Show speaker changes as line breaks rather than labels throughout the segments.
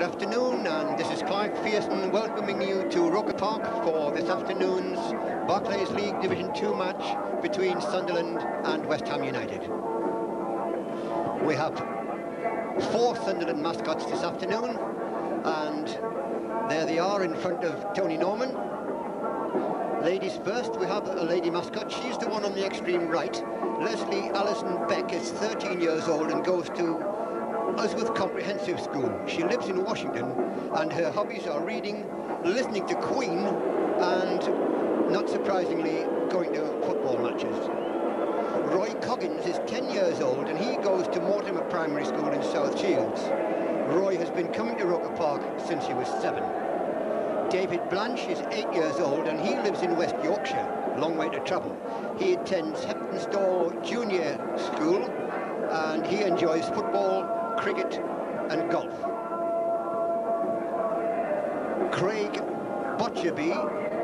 Good afternoon, and this is Clive Pearson welcoming you to Roker Park for this afternoon's Barclays League Division 2 match between Sunderland and West Ham United. We have 4 Sunderland mascots this afternoon, and there they are in front of Tony Norman. Ladies first, we have a lady mascot. She's the one on the extreme right. Leslie Alison Beck is 13 years old and goes to Usworth Comprehensive School. She lives in Washington, and her hobbies are reading, listening to Queen, and, not surprisingly, going to football matches. Roy Coggins is 10 years old, and he goes to Mortimer Primary School in South Shields. Roy has been coming to Roker Park since he was 7. David Blanche is 8 years old, and he lives in West Yorkshire, long way to travel. He attends Heptonstall Junior School, and he enjoys football, cricket and golf. Craig Botcherby,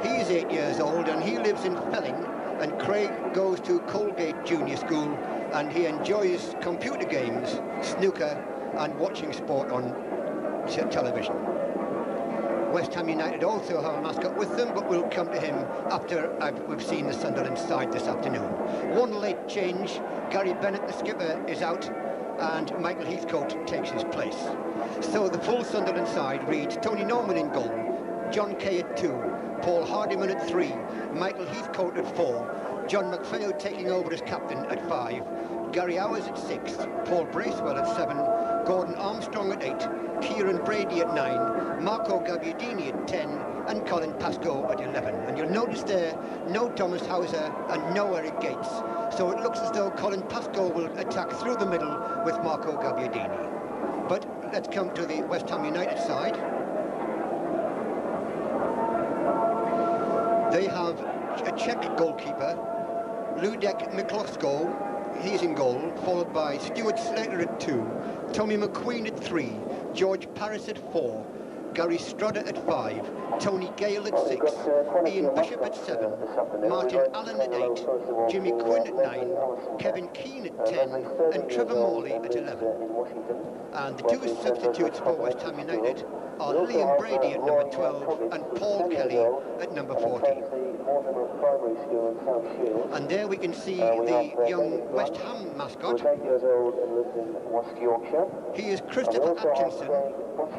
he's 8 years old, and he lives in Felling, and Craig goes to Colgate Junior School, and he enjoys computer games, snooker and watching sport on television. West Ham United also have a mascot with them, but we'll come to him after we've seen the Sunderland side this afternoon. One late change, Gary Bennett, the skipper, is out, and Michael Heathcote takes his place. So the full Sunderland side reads Tony Norman in goal, John Kay at 2, Paul Hardiman at 3, Michael Heathcote at 4, John McPhail taking over as captain at 5, Gary Hours at 6, Paul Bracewell at 7, Gordon Armstrong at 8, Kieran Brady at 9, Marco Gabbiadini at 10, and Colin Pascoe at 11. And you'll notice there, no Thomas Hauser and no Eric Gates. So it looks as though Colin Pascoe will attack through the middle with Marco Gabbiadini. But let's come to the West Ham United side. They have a Czech goalkeeper, Ludek Miklosko. He's in goal, followed by Stuart Slater at 2, Tommy McQueen at 3, George Paris at 4, Gary Strodder at 5, Tony Gale at 6, Ian Bishop at 7, Martin Allen at 8, Jimmy Quinn at 9, Kevin Keane at 10, and Trevor Morley at 11. And the 2 substitutes for West Ham United are Liam Brady at number 12 and Paul Kelly at number 14. And there we can see the young West Ham mascot. He is Christopher Atkinson,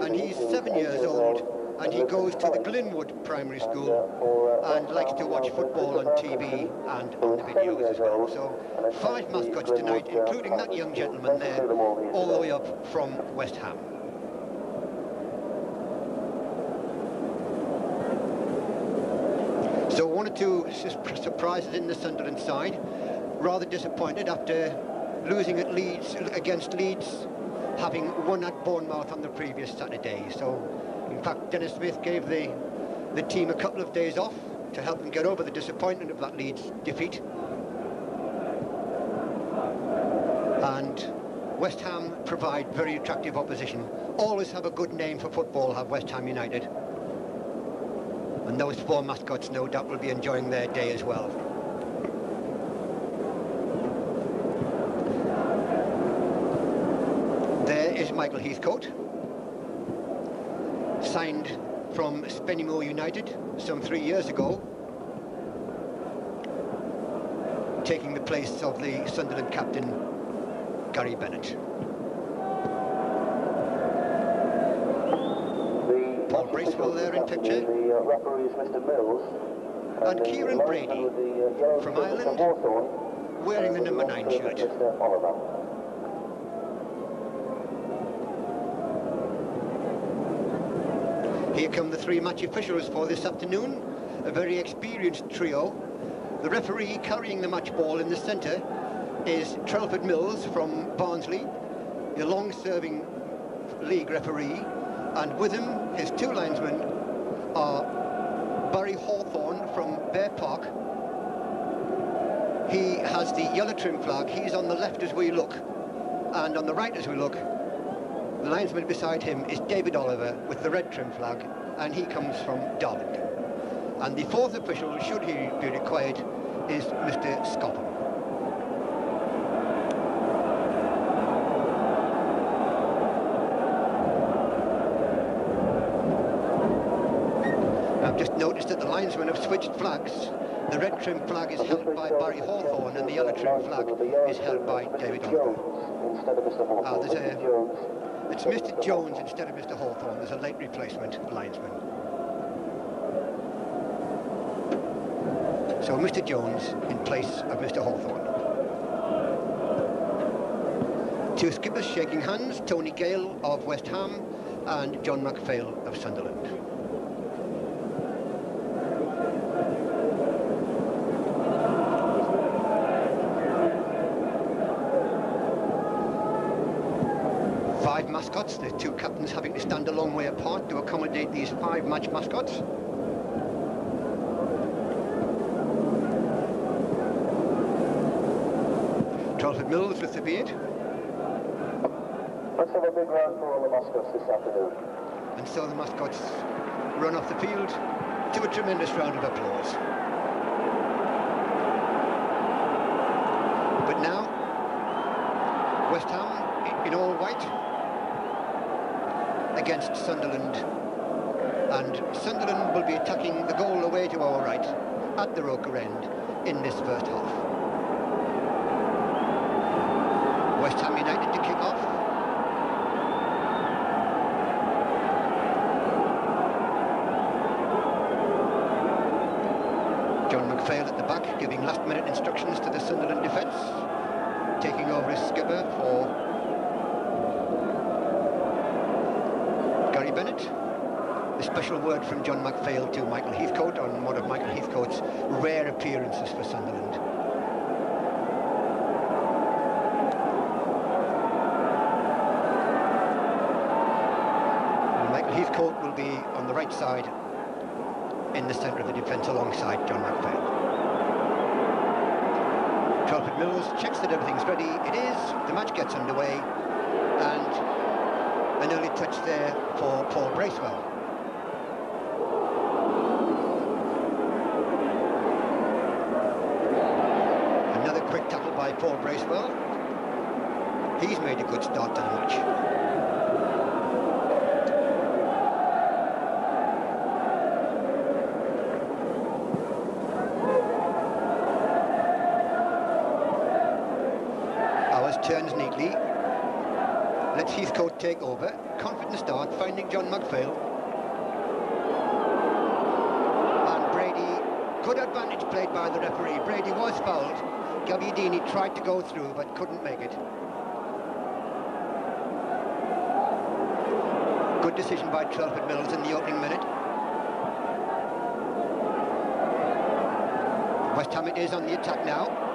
and he's 7 years old, and he goes to the Glenwood Primary School and likes to watch football on TV and on the videos as well. So 5 mascots tonight, including that young gentleman there, all the way up from West Ham. So 1 or 2 surprises in the Sunderland side. Rather disappointed after losing at Leeds against Leeds, having won at Bournemouth on the previous Saturday. So, in fact, Dennis Smith gave the team a couple of days off to help them get over the disappointment of that Leeds defeat. And West Ham provide very attractive opposition. Always have a good name for football, have West Ham United. And those 4 mascots, no doubt, will be enjoying their day as well. There is Michael Heathcote, signed from Spennymoor United some 3 years ago, taking the place of the Sunderland captain, Gary Bennett. Paul Bracewell there in picture. And Kieran Brady from Ireland, wearing the number 9 shirt. Here come the 3 match officials for this afternoon, a very experienced trio. The referee carrying the match ball in the centre is Trelford Mills from Barnsley, the long-serving league referee, and with him, his 2 linesmen are Barry Hawthorne from Bear Park. He has the yellow trim flag. He's on the left as we look, and on the right as we look, the linesman beside him is David Oliver with the red trim flag, and he comes from Darlington. And the 4th official, should he be required, is Mr. Scott. Just noticed that the linesmen have switched flags. The red trim flag is held by Barry Hawthorne and the yellow trim flag is held by David Oliver. It's Mr. Jones instead of Mr. Hawthorne. There's a late replacement linesman. So Mr. Jones in place of Mr. Hawthorne. Two skippers shaking hands, Tony Gale of West Ham and John MacPhail of Sunderland. Five mascots, the two captains having to stand a long way apart to accommodate these 5 match mascots. Trelford Mills with the beard.
Let's have a big round for all the mascots this afternoon.
And so the mascots run off the field to a tremendous round of applause. But now, West Ham in all white against Sunderland. And Sunderland will be attacking the goal away to our right at the Roker end in this first half. West Ham United to kick off. John MacPhail at the back, giving last-minute instructions to the Sunderland defence, taking over as skipper for Gary Bennett. A special word from John MacPhail to Michael Heathcote on one of Michael Heathcote's rare appearances for Sunderland. And Michael Heathcote will be on the right side in the centre of the defence alongside John MacPhail. Trelford Mills checks that everything's ready. It is. The match gets underway, and an early touch there for Paul Bracewell. Another quick tackle by Paul Bracewell. He's made a good start to the match. Turns neatly, lets Heathcote take over, confident start, finding John MacPhail. And Brady, good advantage played by the referee. Brady was fouled. Gabbiadini tried to go through but couldn't make it. Good decision by Trelford Mills in the opening minute. West Ham it is on the attack now.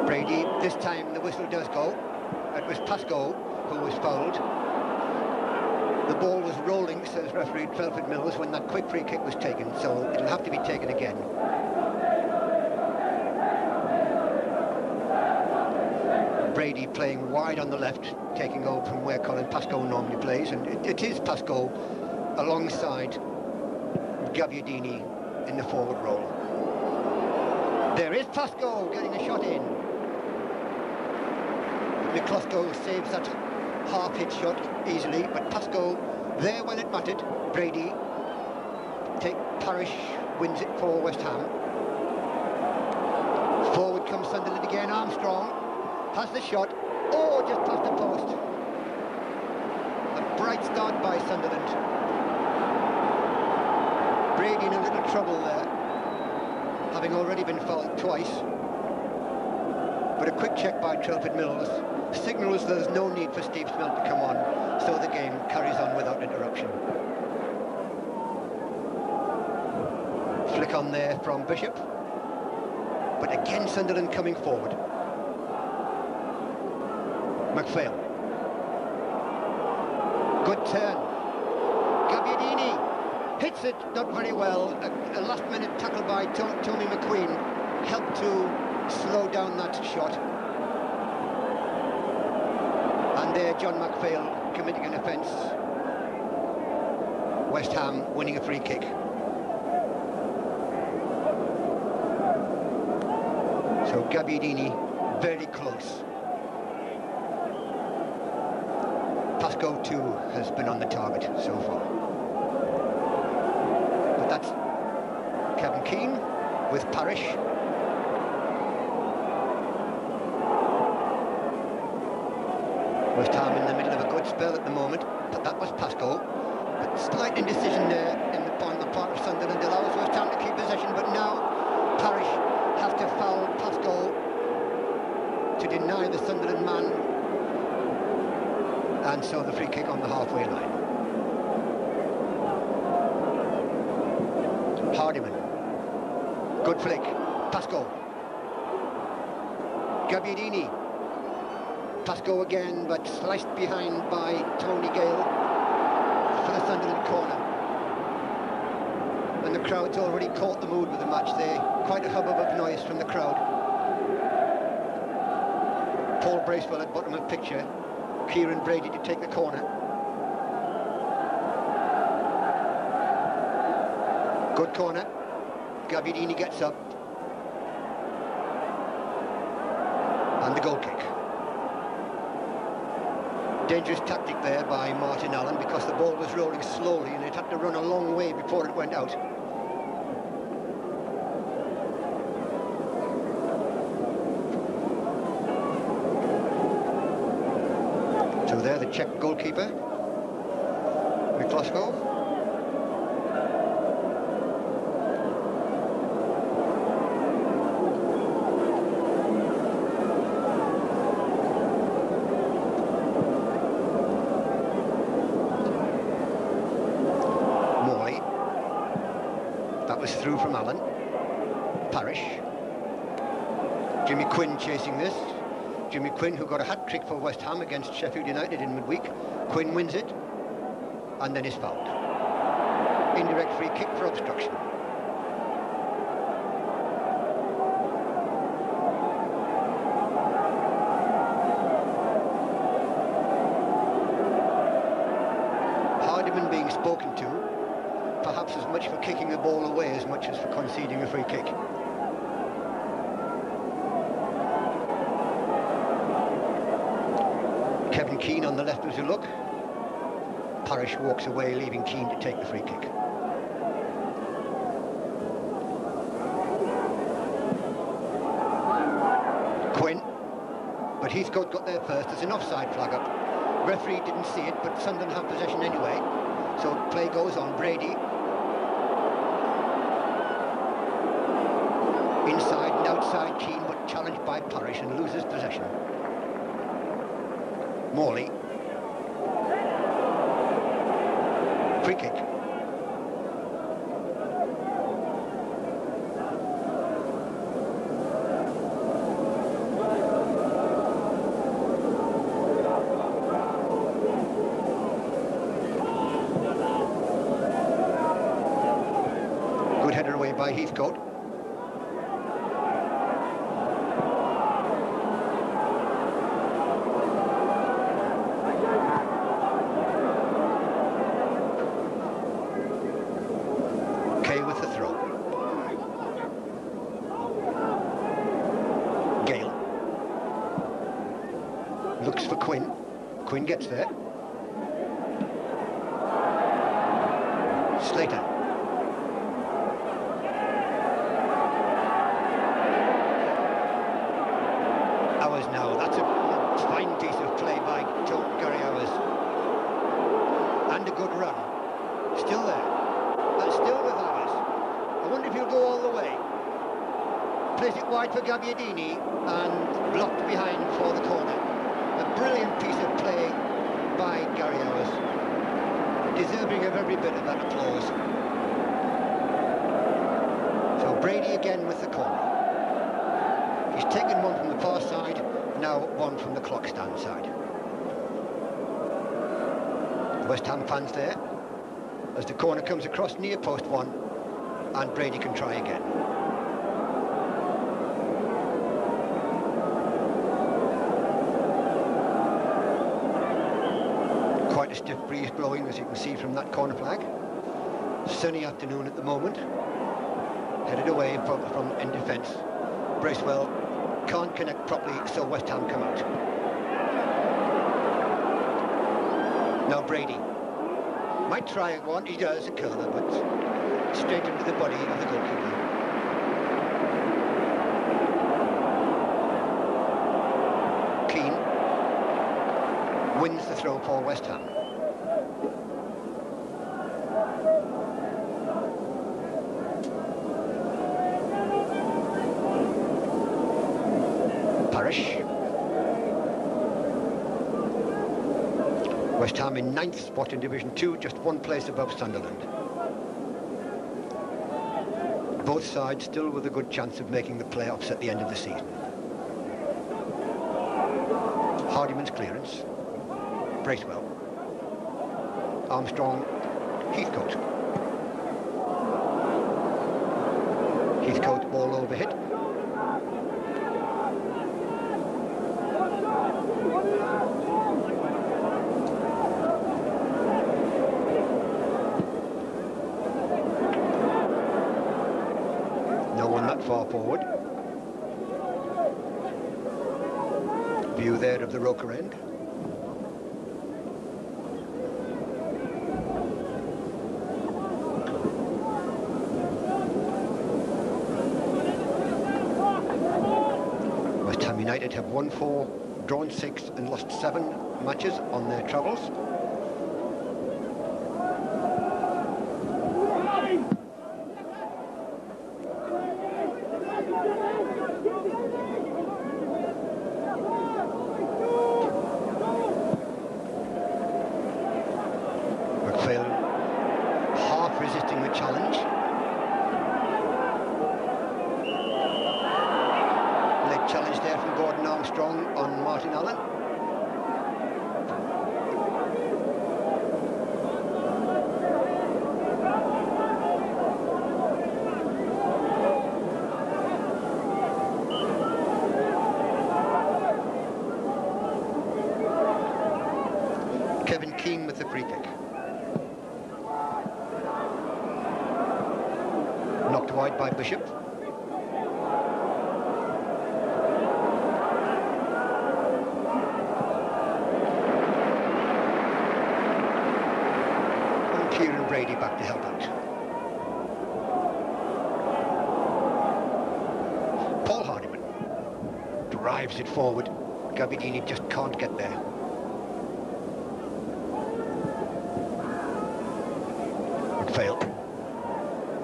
Brady, this time the whistle does go. It was Pascoe who was fouled. The ball was rolling, says referee Trelford Mills, when that quick free kick was taken, so it'll have to be taken again. Brady playing wide on the left, taking over from where Colin Pascoe normally plays, and it is Pascoe alongside Gabbiadini in the forward role. There is Pascoe getting a shot in. McCluskey saves that half-hit shot easily, but Pascoe there when it mattered. Brady, Parish wins it for West Ham. Forward comes Sunderland again. Armstrong has the shot. Oh, just past the post. A bright start by Sunderland. Brady in a little trouble there, having already been fouled twice. But a quick check by Trelford Mills signals there's no need for Steve Smelt to come on, so the game carries on without interruption. Flick on there from Bishop, but again Sunderland coming forward. MacPhail. Good turn. Gabbiadini hits it, not very well. A last-minute tackle by Tony McQueen helped to slow down that shot. And there John MacPhail committing an offence. West Ham winning a free kick. So Gabbiadini very close. Pascoe too has been on the target so far. But that's Kevin Keane with Parrish. West Ham in the middle of a good spell at the moment, but that was Pascoe. But slight indecision there on the part of Sunderland allows West Ham to keep possession, but now Parrish has to foul Pascoe to deny the Sunderland man, and so the free kick on the halfway line. Hardiman, good flick, Pascoe, Gabbiadini, Pascoe again, but sliced behind by Tony Gale for the Sunderland corner. And the crowd's already caught the mood with the match there. Quite a hubbub of noise from the crowd. Paul Bracewell at bottom of picture. Kieran Brady to take the corner. Good corner. Gabbiadini gets up. And the goal kick. Dangerous tactic there by Martin Allen, because the ball was rolling slowly and it had to run a long way before it went out. So there, the Czech goalkeeper, Miklosko. Was through from Allen. Parrish. Jimmy Quinn chasing this. Jimmy Quinn, who got a hat-trick for West Ham against Sheffield United in midweek. Quinn wins it and then is fouled. Indirect free kick for obstruction. Hardiman being spoken to, perhaps as much for kicking the ball away as much as for conceding a free kick. Kevin Keane on the left was a look. Parrish walks away, leaving Keane to take the free kick. Quinn, but Heathcote got there first. There's an offside flag up. Referee didn't see it, but Sunderland have possession anyway. So play goes on. Brady inside and outside Keane, but challenged by Parrish and loses possession. Morley. Free kick. Good header away by Heathcote. With the throw. Gale looks for Quinn. Quinn gets there. Slater. Hours now. That's a fine piece of play by Gary Hours. And a good run. Still there. And still with Hours. I wonder if he'll go all the way. Plays it wide for Gabbiadini and blocked behind for the corner. A brilliant piece of play by Gary Hours, deserving of every bit of that applause. So Brady again with the corner. He's taken one from the far side, now one from the clock stand side. West Ham fans there as the corner comes across near post one. And Brady can try again. Quite a stiff breeze blowing, as you can see from that corner flag. Sunny afternoon at the moment. Headed away from in defence. Bracewell can't connect properly, so West Ham come out. Now Brady might try one, he does, a curler, but straight into the body of the goalkeeper. Keane wins the throw for West Ham. Parish. West Ham in 9th spot in Division 2, just one place above Sunderland. Both sides still with a good chance of making the playoffs at the end of the season. Hardyman's clearance. Bracewell. Armstrong. Heathcote. Heathcote ball overhit. No one that far forward. View there of the Roker end. West Ham United have won 4, drawn 6 and lost 7 matches on their travels. Half resisting the challenge. Leg challenge there from Gordon Armstrong on Martin Allen. Kevin Keane with the free kick. Knocked wide by Bishop. And Kieran Brady back to help out. Paul Hardyman drives it forward. Gabbiadini just can't get there. McPhail.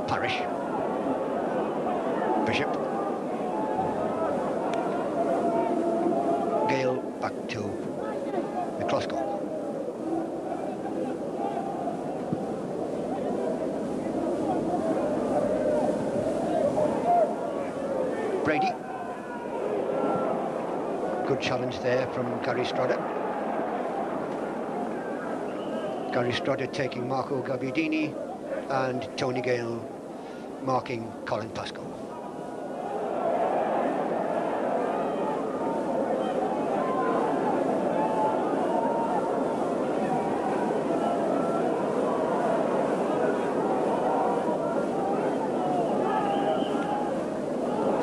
Parish. Bishop. Gale back to McCluskey. Brady. Good challenge there from Gary Strodder. Gary Strodder taking Marco Gabbiadini and Tony Gale marking Colin Pascoe.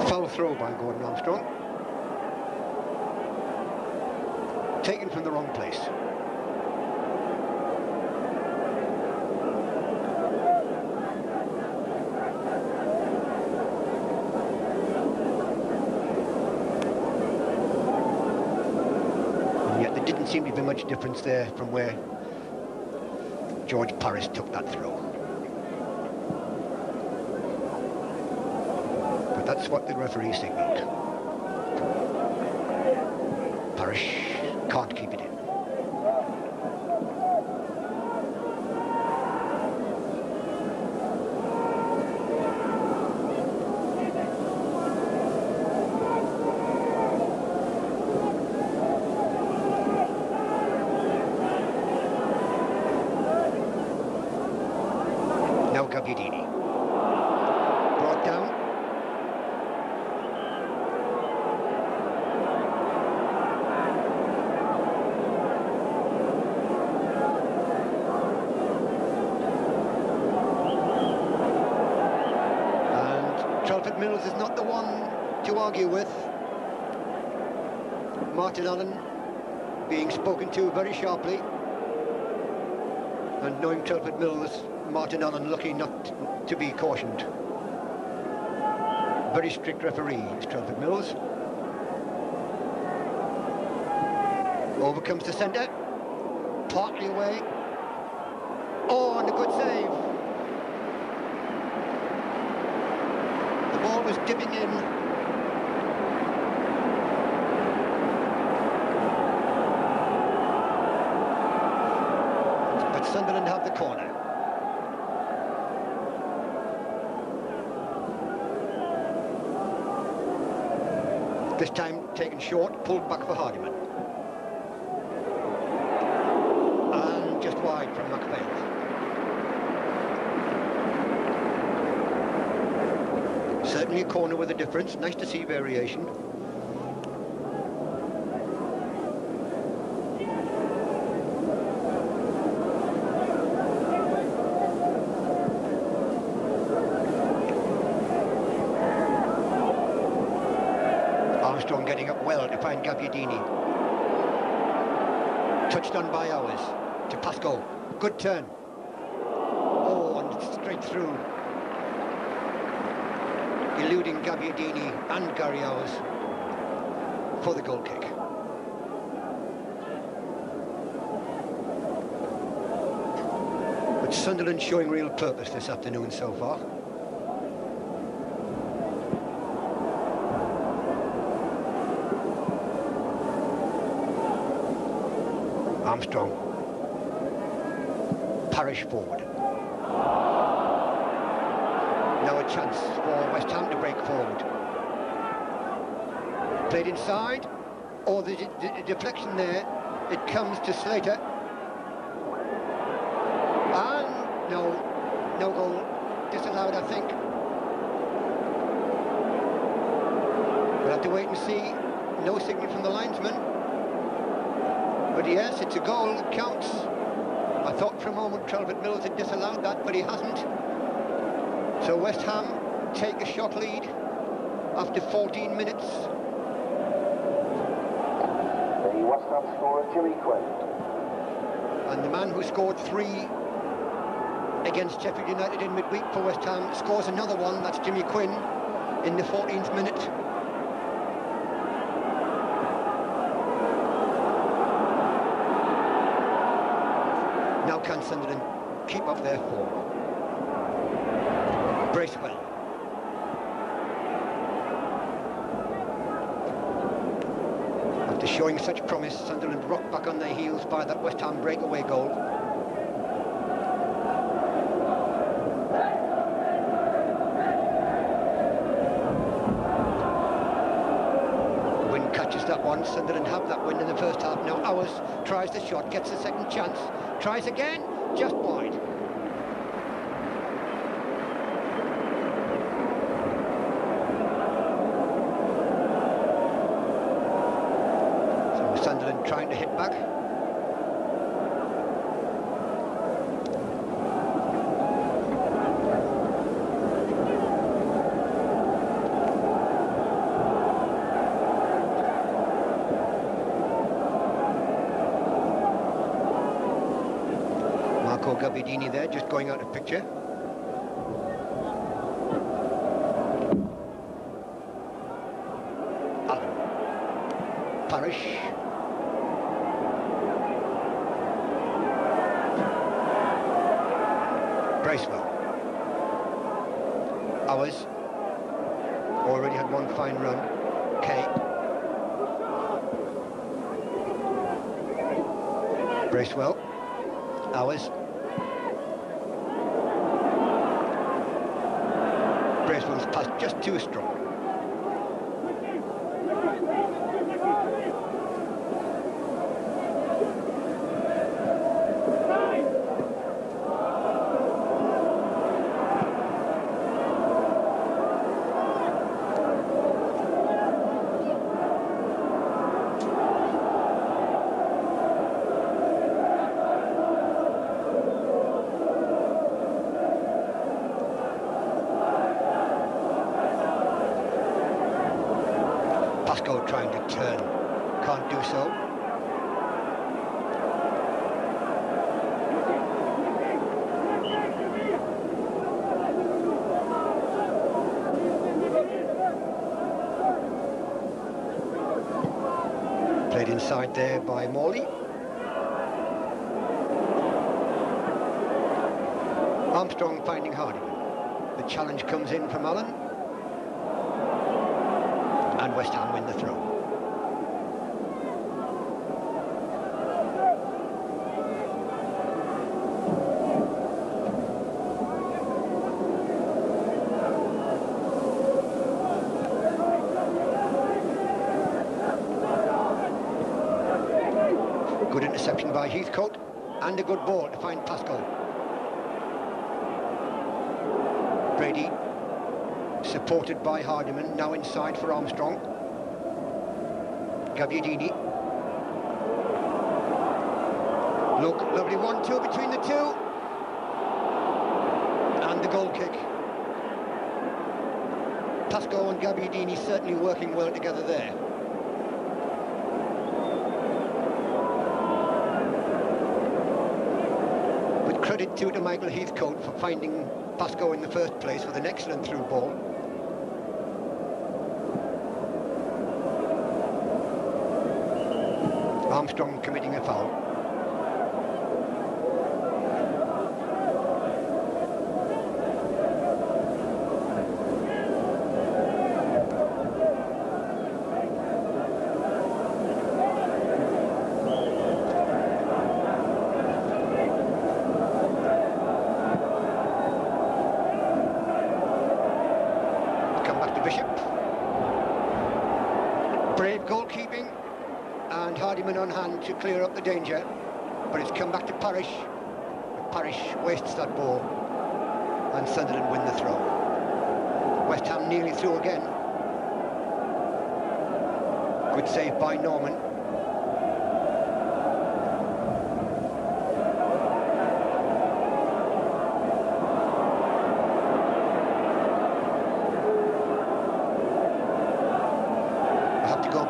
Foul throw by Gordon Armstrong. Taken from the wrong place. Didn't seem to be much difference there from where George Paris took that throw. But that's what the referee signalled. Parish can't keep it in. Now Gabbiadini. Brought down. And Telford Mills is not the one to argue with. Martin Allen being spoken to very sharply. And knowing Telford Mills, Martin Allen lucky not to be cautioned. Very strict referee is Telford Mills. Over comes the centre, partly away. Oh, and a good save. The ball was dipping in. But Sunderland have the corner. This time taken short, pulled back for Hardiman. And just wide from McPhail. Certainly a corner with a difference. Nice to see variation. Armstrong getting up well to find Gabbiadini. Touched on by Ours to Pascoe. Good turn. Oh, and straight through. Eluding Gabbiadini and Gary Ours for the goal kick. But Sunderland showing real purpose this afternoon so far. Armstrong. Parish forward. Now a chance for West Ham to break forward. Played inside. Oh, the deflection there. It comes to Slater. And no goal. Disallowed, I think. We'll have to wait and see. No signal from the linesman. But yes, it's a goal. It counts. I thought for a moment Telford Mills had disallowed that, but he hasn't. So West Ham take a shot lead after 14 minutes.
The West Ham scorer, Jimmy Quinn.
And the man who scored 3 against Sheffield United in midweek for West Ham scores another one. That's Jimmy Quinn in the 14th minute. Now can Sunderland keep up their form? Bracewell. After showing such promise, Sunderland rocked back on their heels by that West Ham breakaway goal. The wind catches that one. Sunderland have that win in the first half. Now Ours tries the shot, gets a second chance, tries again, just wide. Sunderland trying to hit back. Marco Gabbiadini there, just going out of picture. Allen. Parish. Bracewell. Ours. Already had one fine run. Kay. Bracewell. Ours. Bracewell's pass just too strong. Pascoe trying to turn, can't do so. Played inside there by Morley. Armstrong finding Hardiman. The challenge comes in from Allen. And West Ham win the throw. Good interception by Heathcote, and a good ball to find Pascal. Brady, supported by Hardiman, now inside for Armstrong. Gabbiadini. Look, lovely 1-2 between the two. And the goal kick. Pascal and Gabbiadini certainly working well together there. Credit to Michael Heathcote for finding Pascal in the first place with an excellent through ball. Armstrong committing a foul. Goalkeeping, and Hardiman on hand to clear up the danger, but it's come back to Parrish. Parrish wastes that ball, and Sunderland win the throw. West Ham nearly through again. Good save by Norman.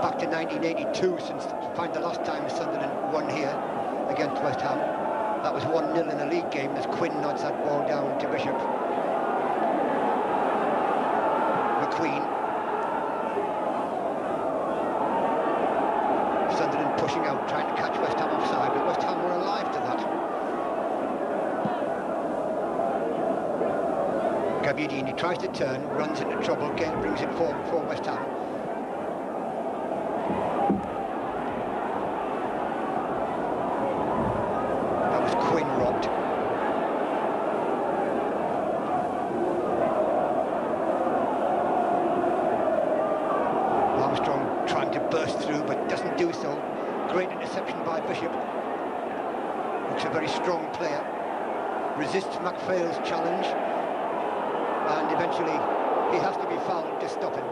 Back to 1982 since to find the last time Sunderland won here against West Ham. That was 1-0 in a league game as Quinn nods that ball down to Bishop. McQueen. Sunderland pushing out, trying to catch West Ham offside, but West Ham were alive to that. Gabbiadini tries to turn, runs into trouble, Gale brings it forward for West Ham. Burst through, but doesn't do so. Great interception by Bishop. Looks a very strong player. Resists MacPhail's challenge, and eventually he has to be fouled to stop him.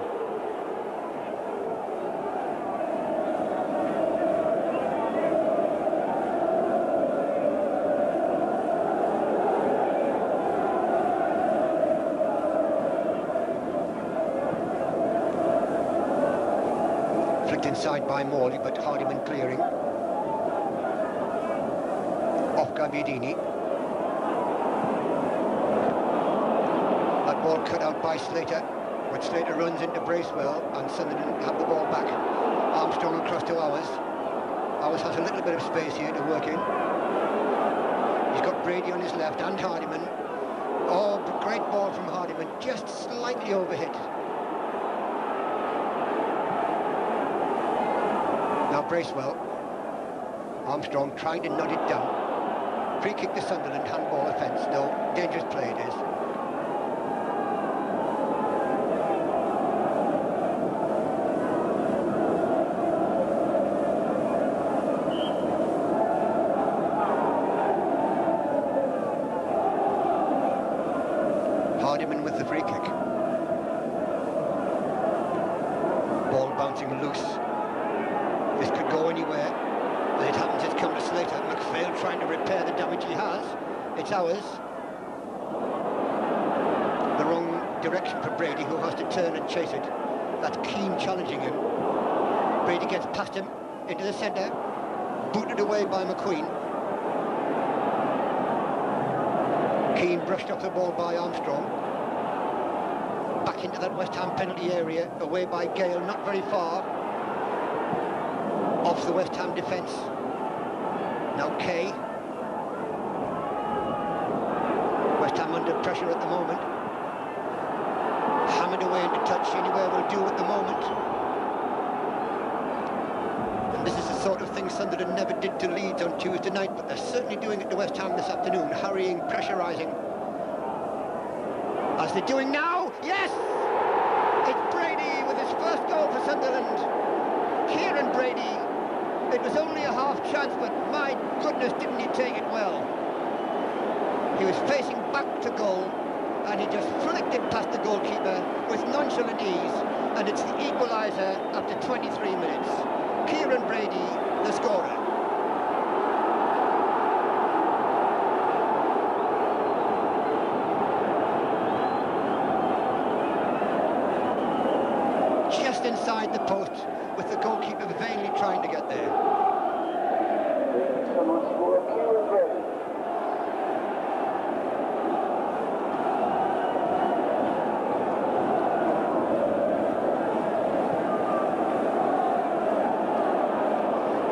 Inside by Morley, but Hardiman clearing. Off Gabbiadini. That ball cut out by Slater, but Slater runs into Bracewell, and Sunderland have the ball back. Armstrong across to Owers. Owers has a little bit of space here to work in. He's got Brady on his left and Hardiman. Oh, great ball from Hardiman, just slightly overhit. Now Bracewell. Armstrong trying to nod it down. Free kick to Sunderland, handball offence. No, dangerous play it is. Hardiman with the free kick. Ball bouncing loose. This could go anywhere. As it happens, it's come to Slater. MacPhail trying to repair the damage he has. It's ours. The wrong direction for Brady, who has to turn and chase it. That's Keane challenging him. Brady gets past him into the centre. Booted away by McQueen. Keane brushed off the ball by Armstrong. Back into that West Ham penalty area, away by Gale, not very far. off the West Ham defence. Now Kay. West Ham under pressure at the moment. Hammered away into touch, anywhere will do at the moment. And this is the sort of thing Sunderland never did to Leeds on Tuesday night, but they're certainly doing it to West Ham this afternoon, hurrying, pressurising. As they're doing now, yes! It's Brady with his first goal for Sunderland. Kieran Brady. It was only a half chance, but my goodness, didn't he take it well. He was facing back to goal, and he just flicked it past the goalkeeper with nonchalant ease, and it's the equaliser after 23 minutes. Kieran Brady, the scorer. Just inside the post, with the goalkeeper vainly trying to get there.
Someone scored Kieran Brady.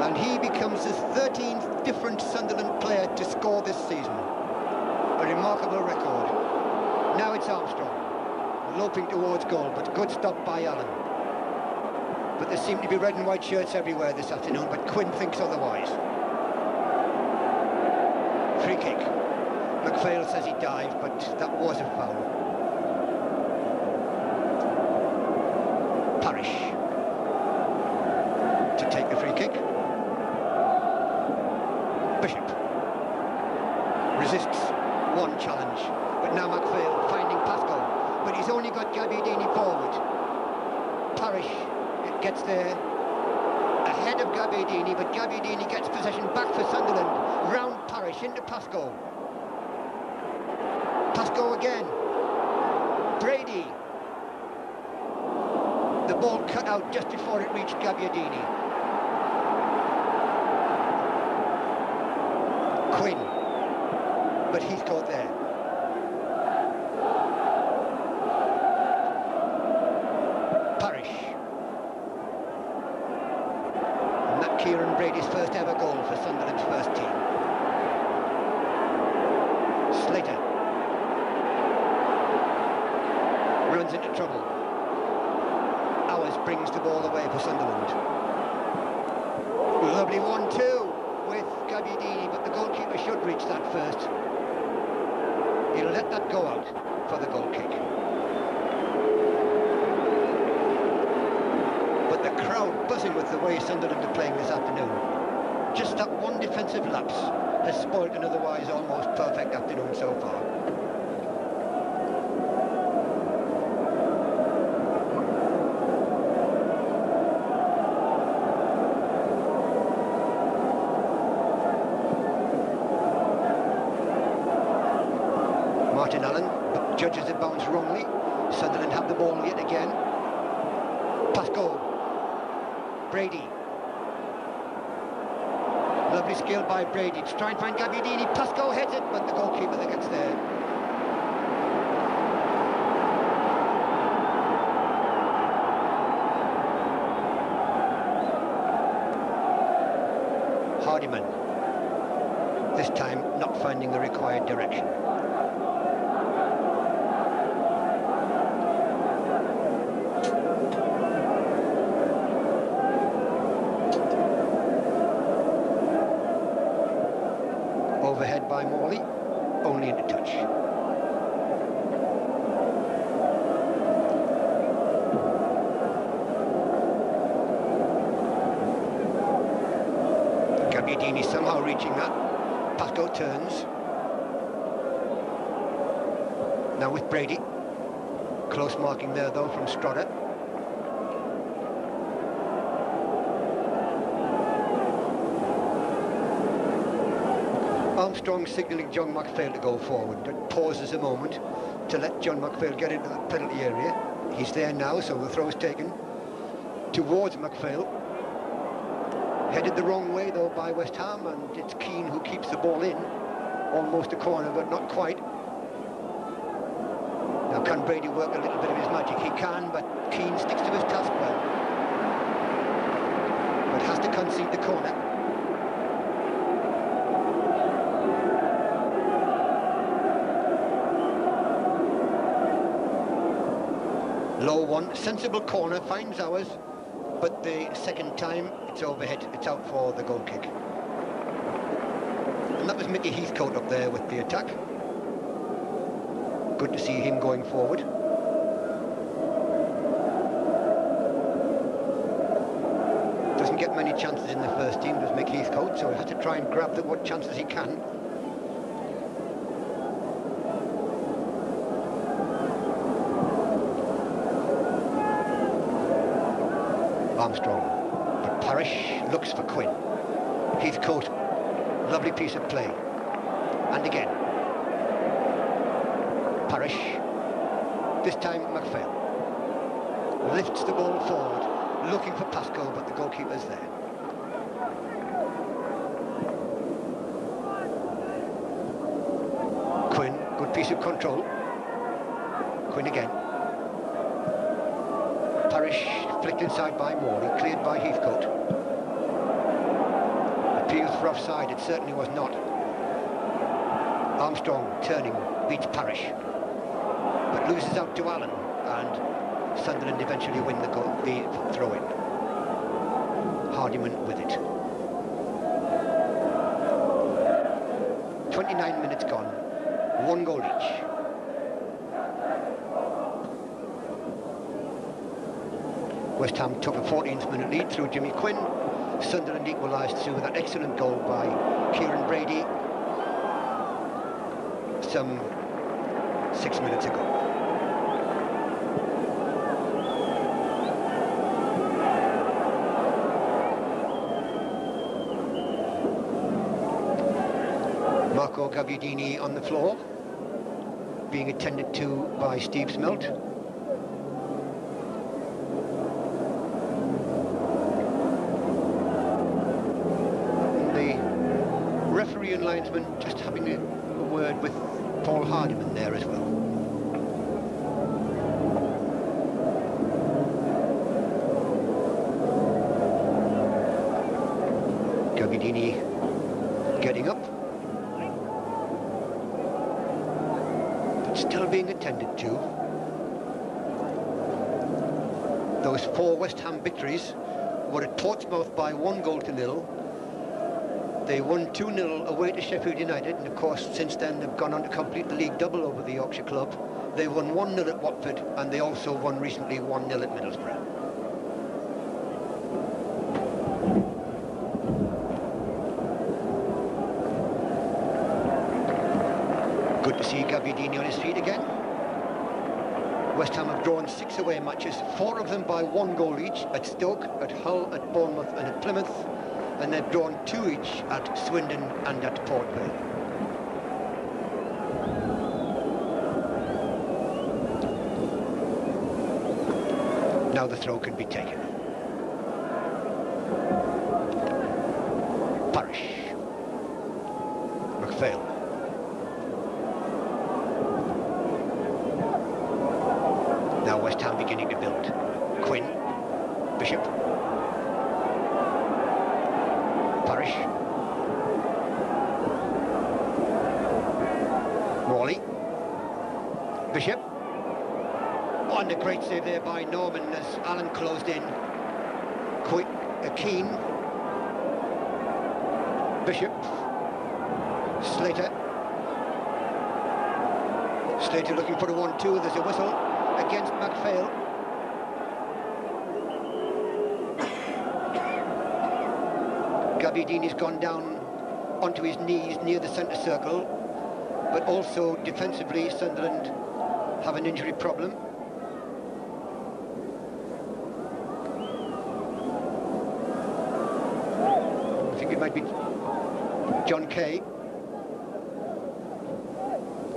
And he becomes the 13th different Sunderland player to score this season. A remarkable record. Now it's Armstrong, loping towards goal, but good stop by Allen. But there seem to be red and white shirts everywhere this afternoon, but Quinn thinks otherwise. Free kick. McPhail says he dived, but that was a foul. Parrish to take the free kick. Bishop resists one challenge, but now McPhail finding Pascoe, but he's only got Gabbiadini forward. Parrish gets there ahead of Gabbiadini, but Gabbiadini gets possession back for Sunderland, round Parrish into Pascoe. Pascoe again. Brady. The ball cut out just before it reached Gabbiadini. Quinn, but he's caught there. Parrish. And that Kieran Brady's first ever goal for Sunderland's first team. Slater runs into trouble. Hours brings the ball away for Sunderland. Lovely 1-2 with Gabbiadini, but the goalkeeper should reach that first. He'll let that go out for the goal kick. But the crowd buzzing with the way Sunderland are playing this afternoon. Just that one defensive lapse has spoiled an otherwise almost perfect afternoon so far. Martin Allen judges the bounce wrongly. Sunderland have the ball yet again. Pascoe. Brady. Lovely skill by Brady to try and find Gabbiadini. Pascoe heads it, but the goalkeeper that gets there. Hardiman. This time not finding the required direction. Overhead by Morley, only into touch. Gabbiadini somehow reaching that. Pascoe turns. Now with Brady. Close marking there though from Strodder. Armstrong signalling John McPhail to go forward, but pauses a moment to let John McPhail get into the penalty area. He's there now, so the throw is taken towards McPhail. Headed the wrong way though by West Ham, and it's Keane who keeps the ball in. Almost a corner, but not quite. Now can Brady work a little bit of his magic? He can, but Keane sticks to his task well. But but has to concede the corner. Low one, sensible corner, finds ours, but the second time it's overhead, it's out for the goal kick. And that was Mickey Heathcote up there with the attack. Good to see him going forward. Doesn't get many chances in the first team, does Mickey Heathcote, so he has to try and grab what chances he can. Armstrong, but Parrish looks for Quinn. Heathcote, lovely piece of play. And again. Parrish. This time MacPhail. Lifts the ball forward, looking for Pascoe, but the goalkeeper's there. Quinn, good piece of control. Quinn again. Parrish flicked inside by Morley, cleared by Heathcote. Appeals for offside, it certainly was not. Armstrong turning, beats Parrish, but loses out to Allen, and Sunderland eventually win the throw-in. Hardiman with it. 29 minutes gone, 1 goal each. West Ham took a 14th minute lead through Jimmy Quinn. Sunderland equalised through that excellent goal by Kieran Brady some 6 minutes ago. Marco Gabbiadini on the floor, being attended to by Steve Smelt. And linesman just having a word with Paul Hardiman there as well. Gabbiadini getting up, but still being attended to. Those 4 West Ham victories were at Portsmouth by 1-0. They won 2-0 away to Sheffield United, and of course since then they've gone on to complete the league double over the Yorkshire club. They won 1-0 at Watford, and they also won recently 1-0 at Middlesbrough. Good to see Gabbiadini on his feet again. West Ham have drawn 6 away matches, 4 of them by 1 goal each, at Stoke, at Hull, at Bournemouth and at Plymouth. And they've drawn 2 each at Swindon and at Port Vale. Now the throw can be taken. Parrish. MacPhail. Now West Ham beginning to build. Quinn. Bishop. Parrish. Morley. Bishop. Oh, and a great save there by Norman as Allen closed in. Keane. Bishop. Slater. Slater looking for a 1-2. There's a whistle against MacPhail. Gabbiadini's gone down onto his knees near the centre circle, but also defensively Sunderland have an injury problem. I think it might be John Kay.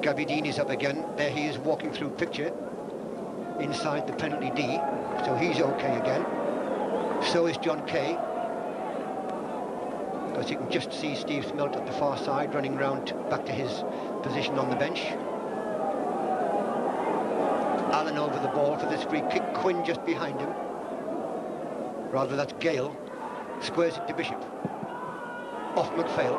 Gabbiadini's up again. There he is walking through picture inside the penalty D, so he's okay again. So is John Kay. Because you can just see Steve Smelt at the far side running round back to his position on the bench. Allen over the ball for this free kick. Quinn just behind him. Rather, that's Gale. Squares it to Bishop. Off McPhail.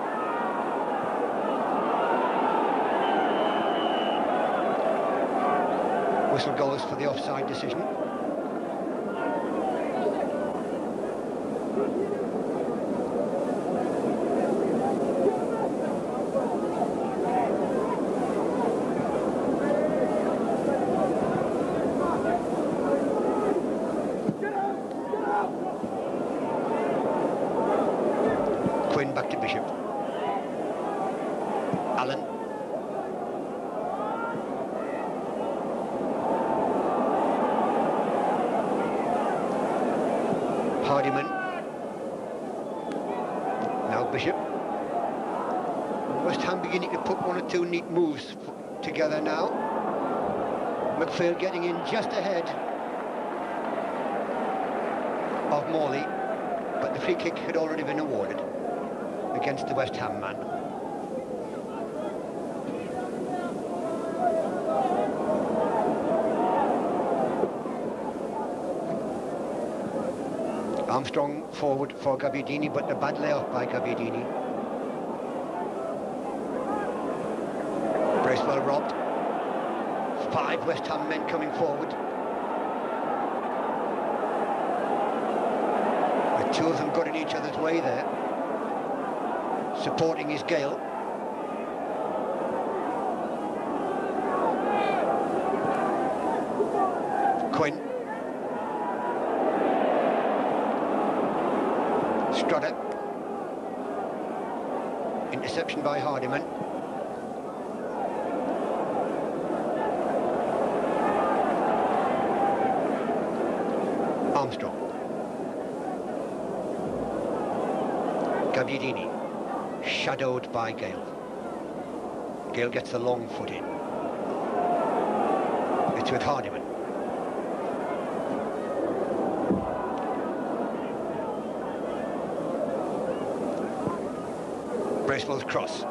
Whistle goes for the offside decision. Quinn back to Bishop. Allen. Hardiman. Now Bishop. West Ham beginning to put one or two neat moves together now. McPhail getting in just ahead of Morley, but the free kick had already been awarded against the West Ham man. Armstrong forward for Gabbiadini, but the bad layoff by Gabbiadini. Bracewell robbed. 5 West Ham men coming forward. The two of them got in each other's way there. Supporting is Gale. Quinn. Strutter. Interception by Hardiman. Armstrong. Gabbiadini. Shadowed by Gale. Gale gets the long foot in. It's with Hardiman. Bracewell's cross.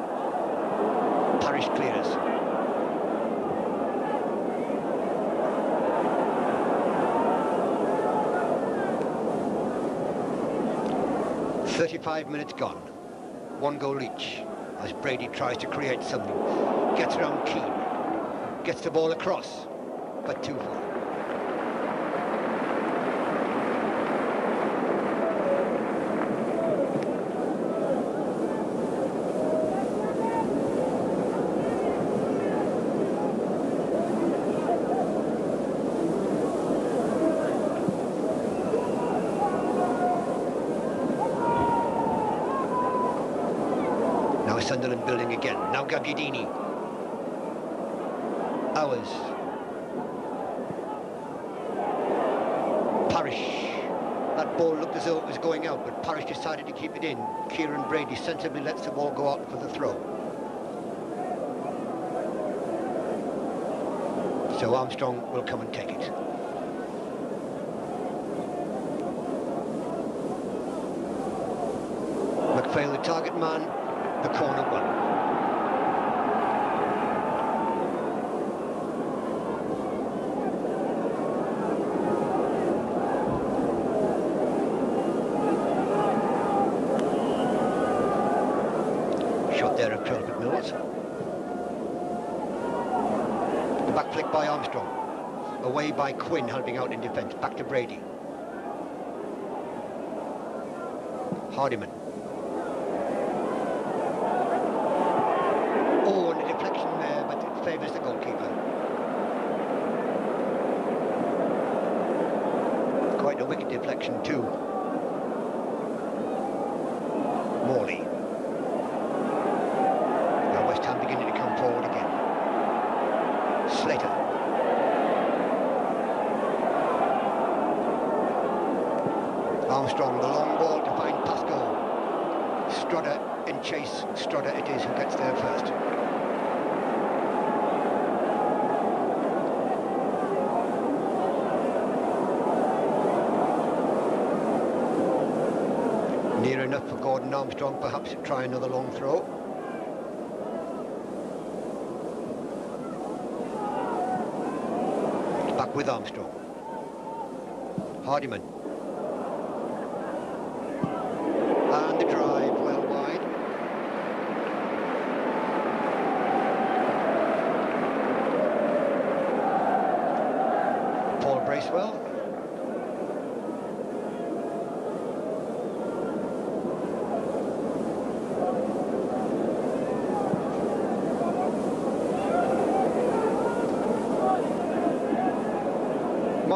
Parish clears. "35 minutes gone. 1 goal each as Brady tries to create something. Gets around Keane. Gets the ball across, but too far. Sunderland building again. Now Gabbiadini. Hours. Parish. That ball looked as though it was going out, but Parish decided to keep it in. Kieran Brady sensibly lets the ball go out for the throw. So Armstrong will come and take it. McPhail, the target man. The corner one. Shot there of Trelford Mills. The back flick by Armstrong. Away by Quinn, helping out in defence. Back to Brady. Hardiman. Favours the goalkeeper. Quite a wicked deflection too. Morley. Now West Ham beginning to come forward again. Slater. Armstrong, the long ball to find Pascoe. Strutter in chase. Strutter it is who gets there first. Near enough for Gordon Armstrong, perhaps to try another long throw. Back with Armstrong. Hardiman.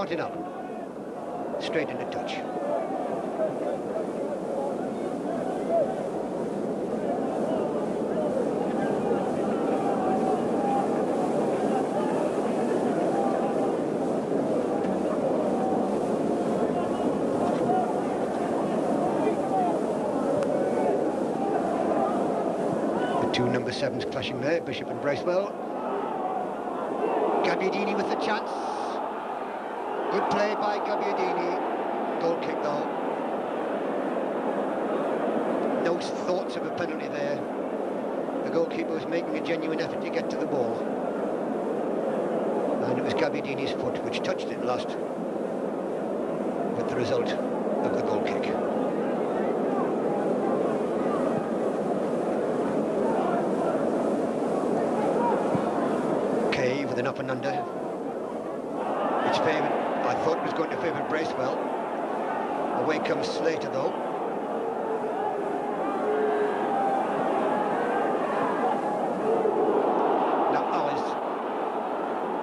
Martin Allen. Straight into touch. The two number 7s clashing there, Bishop and Bracewell. Gabbiadini with the chance. Good play by Gabbiadini. Goal kick though. No thoughts of a penalty there. The goalkeeper was making a genuine effort to get to the ball. And it was Gabbiadini's foot which touched it last, with the result of the goal kick. Kay with an up and under. It's favoured. I thought it was going to favour Bracewell. Away comes Slater though. Now Owers.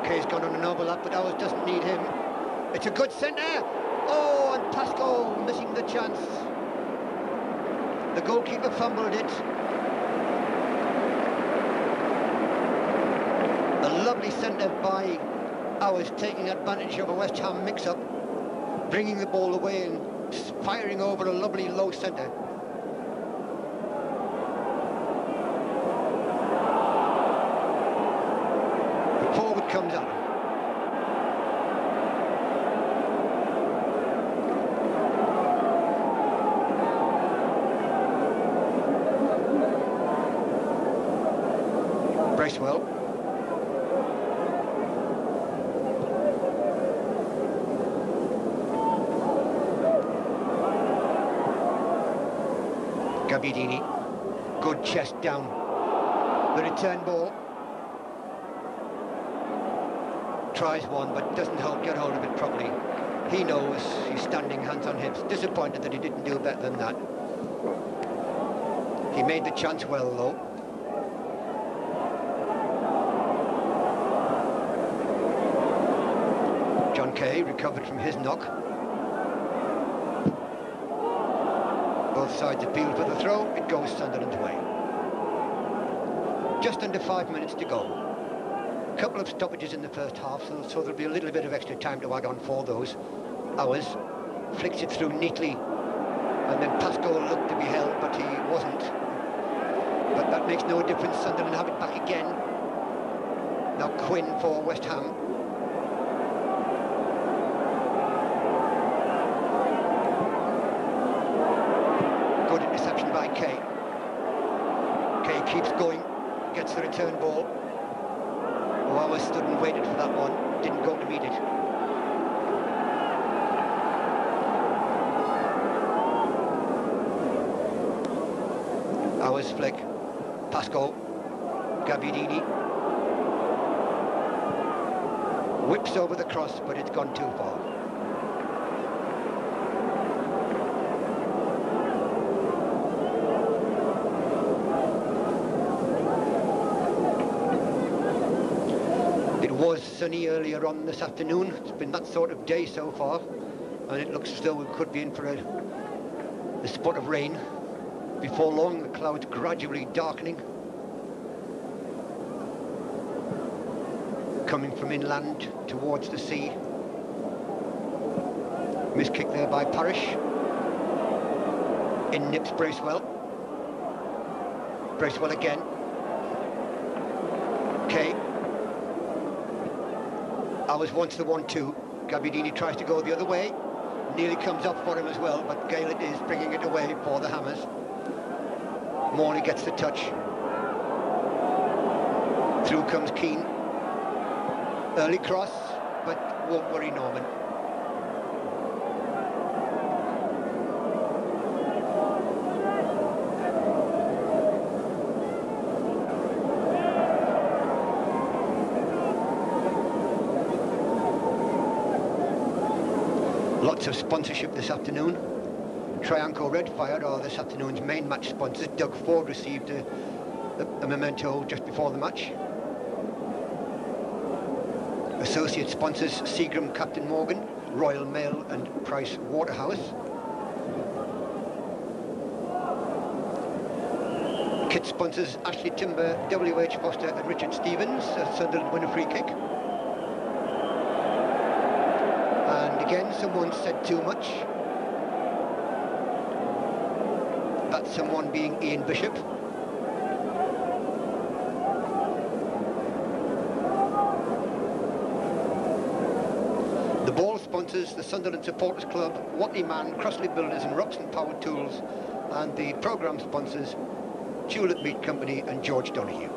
Kay's gone on an overlap, but Owers doesn't need him. It's a good centre. Oh, and Pascoe missing the chance. The goalkeeper fumbled it. A lovely centre by Owers, taking advantage of a West Ham mix-up, bringing the ball away and firing over a lovely low centre. The forward comes out. Bracewell. Gabbiadini, good chest down, the return ball, tries one but doesn't get hold of it properly. He knows he's standing hands on hips, disappointed that he didn't do better than that. He made the chance well though. John Kay recovered from his knock. Both sides appeal for the throw, it goes Sunderland's way. Just under 5 minutes to go. A couple of stoppages in the first half, so there'll be a little bit of extra time to add on for those. Owers flicks it through neatly, and then Pascoe looked to be held, but he wasn't. But that makes no difference, Sunderland have it back again. Now Quinn for West Ham. By Kay. Kay keeps going, gets the return ball. Owers stood and waited for that one, didn't go to meet it. Owers flick, Pascoe, Gabbiadini. Whips over the cross, but it's gone too far. It was sunny earlier on this afternoon. It's been that sort of day so far, and it looks as though we could be in for a spot of rain. Before long, the clouds gradually darkening, coming from inland towards the sea. Miss kick there by Parrish. In nips Bracewell. Bracewell again. Kay. Owers wants the 1-2. Gabbiadini tries to go the other way. Nearly comes up for him as well, but Gaylord is bringing it away for the Hammers. Morley gets the touch. Through comes Keane. Early cross, but won't worry Norman. Lots of sponsorship this afternoon. Trianco Red Fire are this afternoon's main match sponsors. Doug Ford received a memento just before the match. Associate sponsors Seagram Captain Morgan, Royal Mail and Price Waterhouse. Kit sponsors Ashley Timber, W.H. Foster and Richard Stevens. Sunderland win a free kick. And again, someone said too much. That someone being Ian Bishop. The ball sponsors the Sunderland Supporters Club, Watley Man, Crossley Builders and Roxton Power Tools, and the programme sponsors Tulip Meat Company and George Donoghue.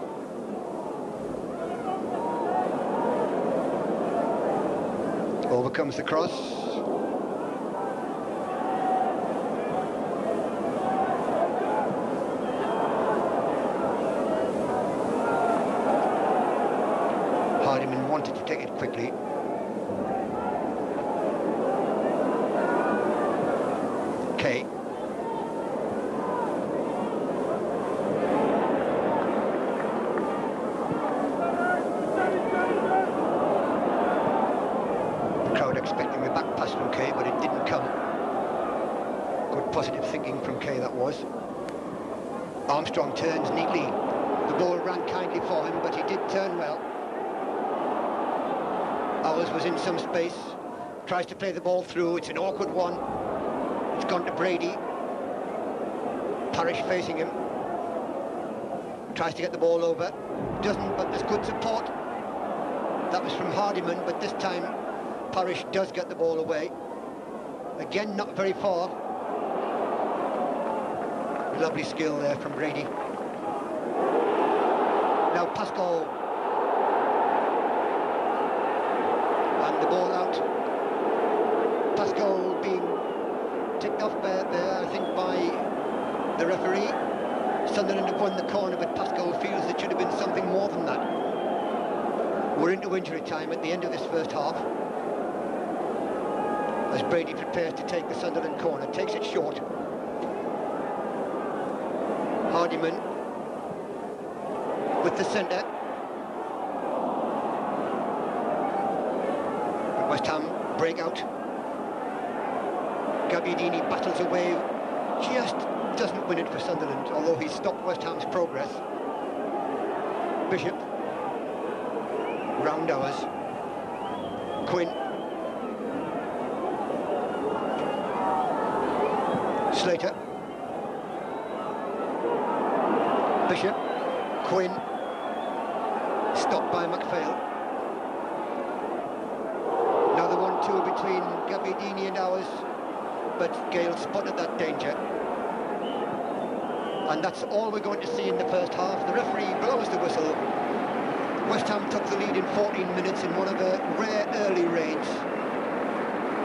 Over comes the cross. Hardiman wanted to take it quickly. Kay. Crowd expecting the back pass from Kay, but it didn't come. Good positive thinking from Kay, that was. Armstrong turns neatly. The ball ran kindly for him, but he did turn well. Owers was in some space, tries to play the ball through. It's an awkward one. It's gone to Brady. Parrish facing him. Tries to get the ball over. Doesn't, but there's good support. That was from Hardiman, but this time Parrish does get the ball away. Again, not very far. Lovely skill there from Brady. Now Pascal. And the ball out. Pascal being ticked off there, I think, by the referee. Sunderland have won the corner, but Pascal feels it should have been something more than that. We're into injury time at the end of this first half. As Brady prepares to take the Sunderland corner, takes it short. Hardiman with the centre. West Ham break out. Gabbiadini battles away, just doesn't win it for Sunderland, although he stopped West Ham's progress. Bishop, round Owers, Quinn, Slater, Bishop, Quinn, stopped by McPhail. Now the 1-2 between Gabbiadini and Owers, but Gale spotted that danger. And that's all we're going to see in the first half. The referee blows the whistle. West Ham took the lead in 14 minutes in one of the rare early raids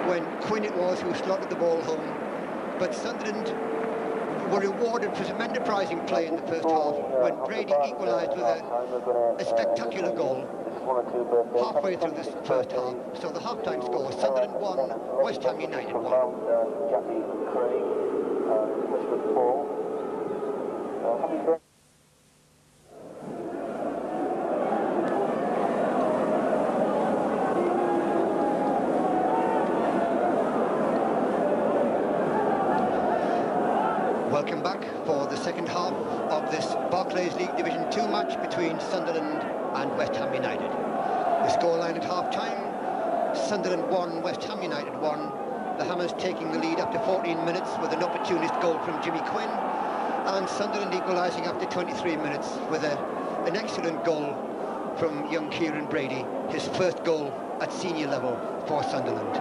when Quinn it was who slotted the ball home. But Sunderland were rewarded for some enterprising play in the first half when Brady equalised with a spectacular goal halfway through this first half. So the half-time score, Sunderland 1, West Ham United 1. Welcome back for the second half of this Barclays League Division 2 match between Sunderland and West Ham United. The scoreline at half-time, Sunderland 1, West Ham United 1. The Hammers taking the lead after 14 minutes with an opportunist goal from Jimmy Quinn, and Sunderland equalising after 23 minutes with an excellent goal from young Kieran Brady, his first goal at senior level for Sunderland.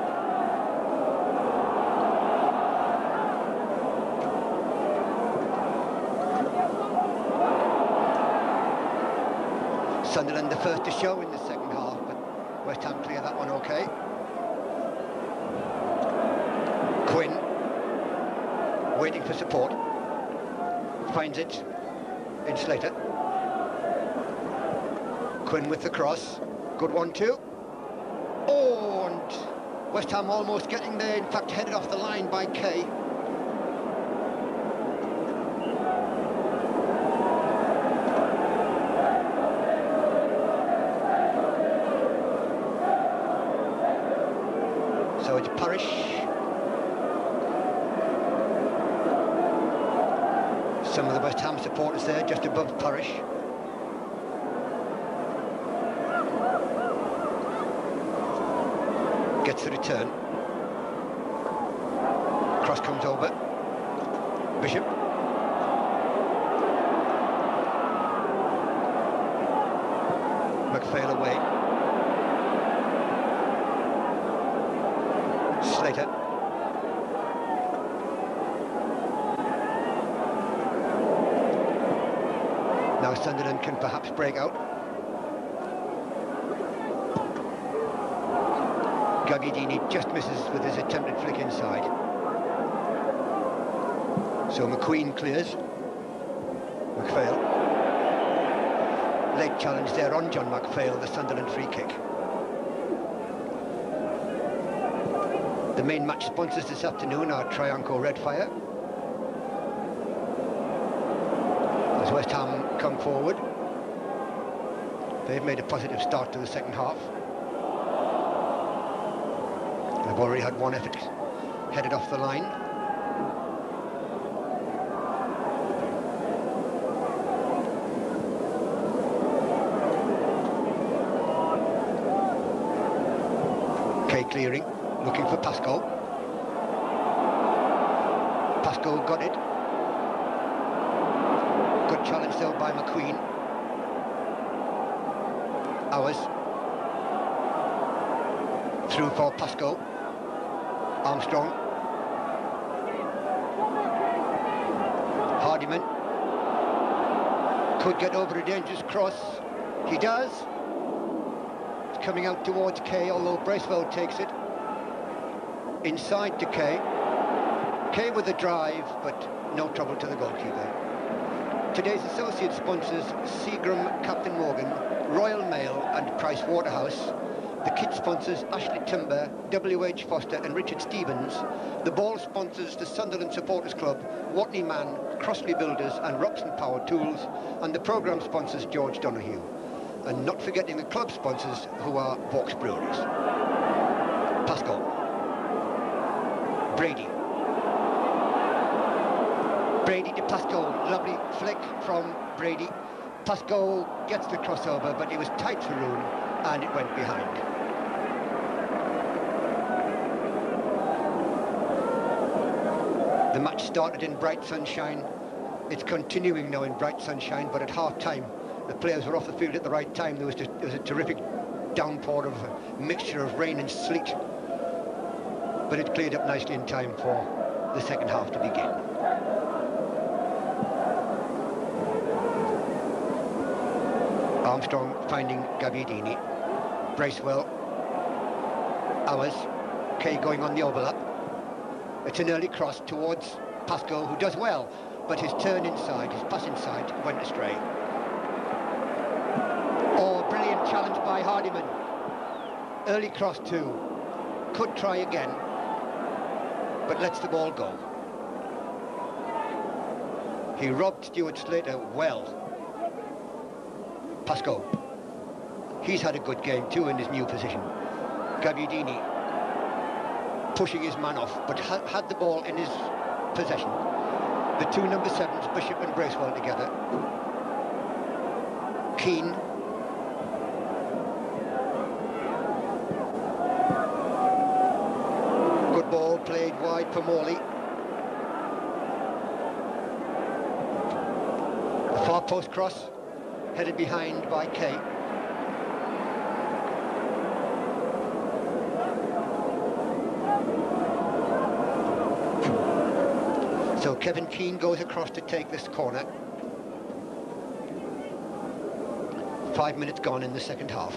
Sunderland the first to show in the second half, but West Ham clear that one okay. Quinn, waiting for support, finds it in Slater. Quinn with the cross, good one too. Oh, and West Ham almost getting there, in fact headed off the line by Kay. So it's supporters there, just above Parish. Gets the return. Cross comes over. Bishop. McPhail away. Slater. Now Sunderland can perhaps break out. Gagliardini just misses with his attempted flick inside. So McQueen clears. McPhail. Late challenge there on John McPhail, the Sunderland free kick. The main match sponsors this afternoon are Trianco Redfire. As West Ham come forward, they've made a positive start to the second half. They've already had one effort headed off the line. Kay clearing, looking for Pascoe. Pascoe got it. Good challenge though by McQueen. Hours. Through for Pascoe. Armstrong. Hardiman. Could get over a dangerous cross. He does. It's coming out towards Kay, although Bracewell takes it. Inside to Kay. Kay with a drive, but no trouble to the goalkeeper. Today's associate sponsors, Seagram, Captain Morgan, Royal Mail and Price Waterhouse. The kit sponsors Ashley Timber, W.H. Foster and Richard Stevens. The ball sponsors the Sunderland Supporters Club, Watney Mann, Crossley Builders and Robson Power Tools. And the programme sponsors George Donoghue. And not forgetting the club sponsors, who are Vaux Breweries. Pascoe. Brady. Brady to Pascoe. Lovely flick from Brady. Pascoe gets the crossover, but it was tight for Roon and it went behind. The match started in bright sunshine. It's continuing now in bright sunshine, but at half-time, the players were off the field at the right time. There was a terrific downpour of a mixture of rain and sleet. But it cleared up nicely in time for the second half to begin. Armstrong finding Gagliardini. Bracewell. Hours. Kay going on the overlap. It's an early cross towards Pascoe, who does well, but his turn inside, his pass inside, went astray. Oh, brilliant challenge by Hardiman. Early cross too. Could try again, but lets the ball go. He robbed Stuart Slater well. Pascoe. He's had a good game too in his new position. Gagliardini pushing his man off, but had the ball in his possession. The two number 7s, Bishop and Bracewell together. Keane. Good ball played wide for Morley. A far post cross, headed behind by Kay. So Kevin Keane goes across to take this corner. 5 minutes gone in the second half.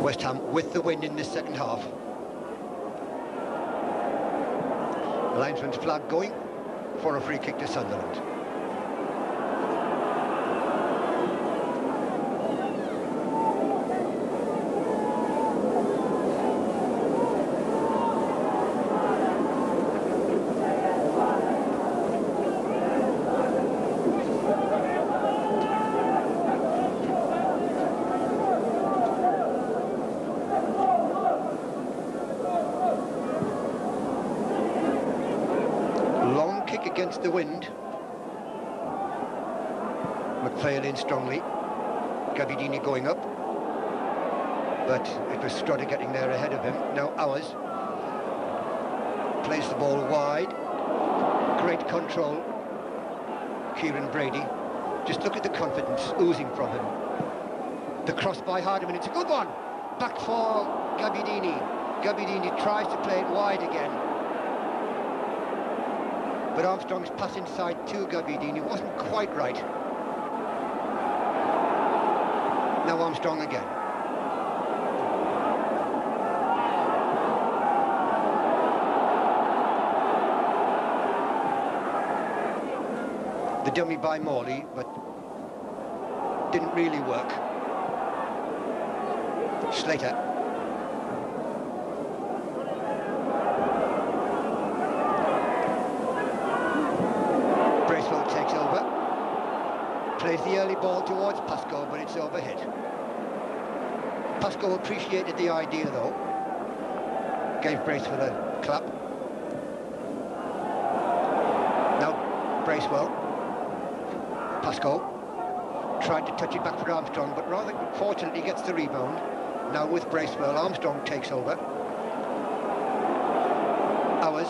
West Ham with the win in this second half. The linesman's flag going for a free kick to Sunderland. kick against the wind. McPhail in strongly. Gabbiadini going up. But it was Strutter getting there ahead of him. Now Ours plays the ball wide. Great control. Kieran Brady. Just look at the confidence oozing from him. The cross by Hardiman, it's a good one. Back for Gabbiadini. Gabbiadini tries to play it wide again. But Armstrong's pass inside to Gabbiadini wasn't quite right. Now Armstrong again. The dummy by Morley, but didn't really work. Slater. Bracewell takes over. Plays the early ball towards Pascoe, but it's overhit. Pascoe appreciated the idea, though. Gave Bracewell a clap. Now Bracewell. Pascoe tried to touch it back for Armstrong, but rather fortunately gets the rebound. Now with Bracewell, Armstrong takes over. Ours.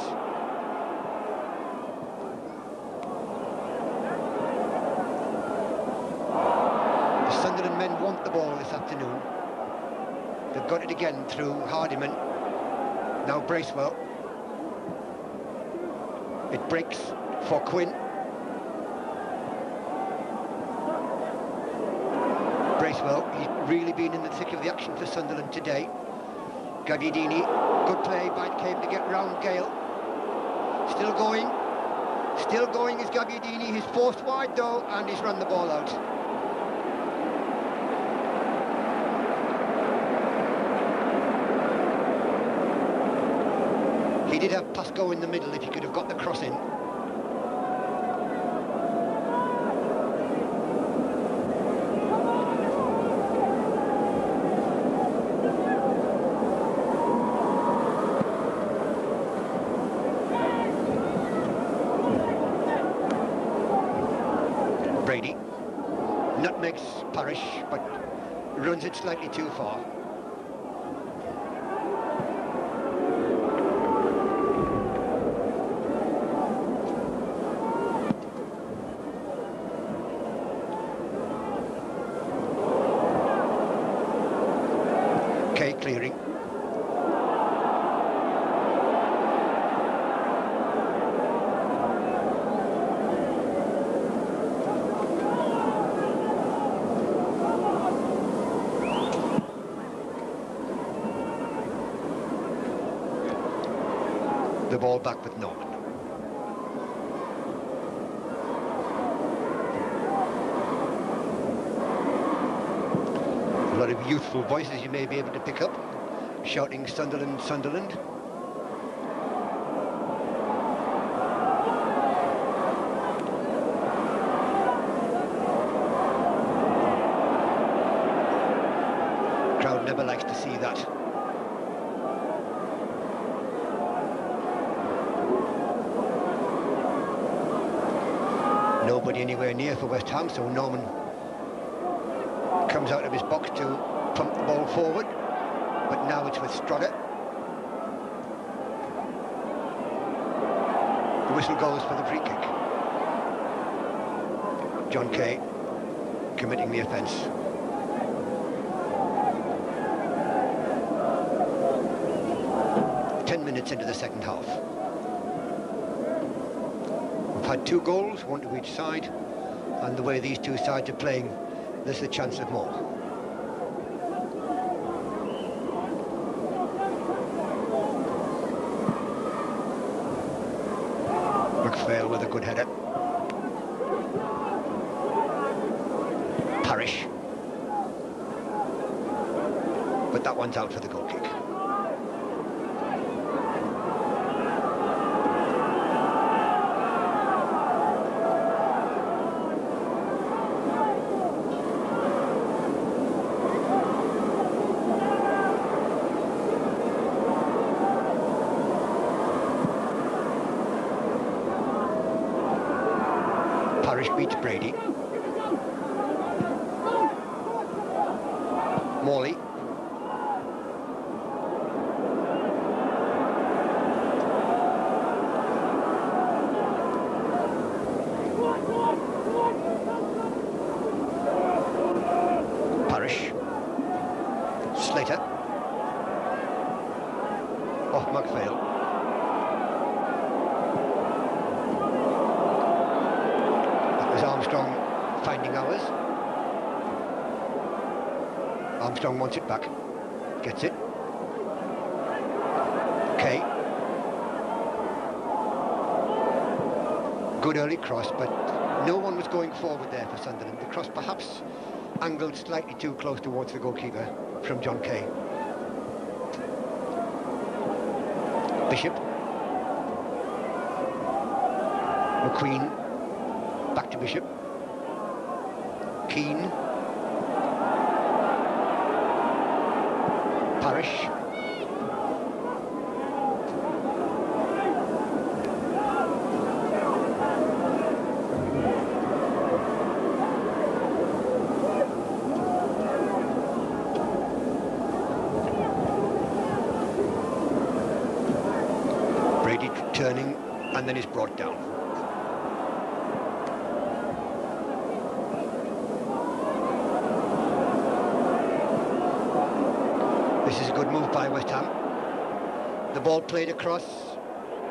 The Sunderland men want the ball this afternoon. They've got it again through Hardiman. Now Bracewell. It breaks for Quinn. Bracewell, he's really been in the thick of the action for Sunderland today. Gabbiadini, good play, but came to get round Gale. Still going is Gabbiadini. He's forced wide though, and he's run the ball out. He did have Pascoe in the middle if he could have got the cross in. Brady nutmegs Parish, but runs it slightly too far. Kay clearing. The ball back with Norman. A lot of youthful voices you may be able to pick up, shouting Sunderland, Sunderland. Crowd never likes to see that. Nobody anywhere near for West Ham, so Norman comes out of his box to pump the ball forward, but now it's with Strutter. The whistle goes for the free kick. John Kay committing the offence. Ten minutes into the second half. We've had 2 goals, 1 to each side, and the way these two sides are playing, there's the chance of more. McPhail with a good header. Parish. But that one's out for the goal kick. Parish beats Brady. Morley. Parish. Slater. Off McPhail. That was Armstrong finding ours. Armstrong wants it back. Gets it. Okay. Good early cross, but no one was going forward there for Sunderland. The cross perhaps angled slightly too close towards the goalkeeper from John Kay. Bishop. McQueen. Back to Bishop. Keane. Parish. Brady turning and then is brought down. This is a good move by West Ham. The ball played across,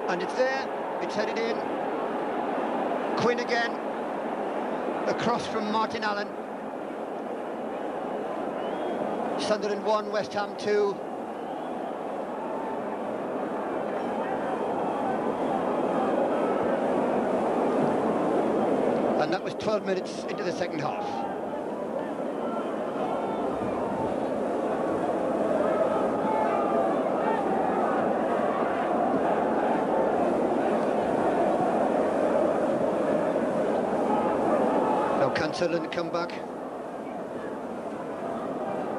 and it's there, it's headed in. Quinn again, across from Martin Allen. Sunderland 1, West Ham 2. And that was 12 minutes into the second half. Can Sunderland come back?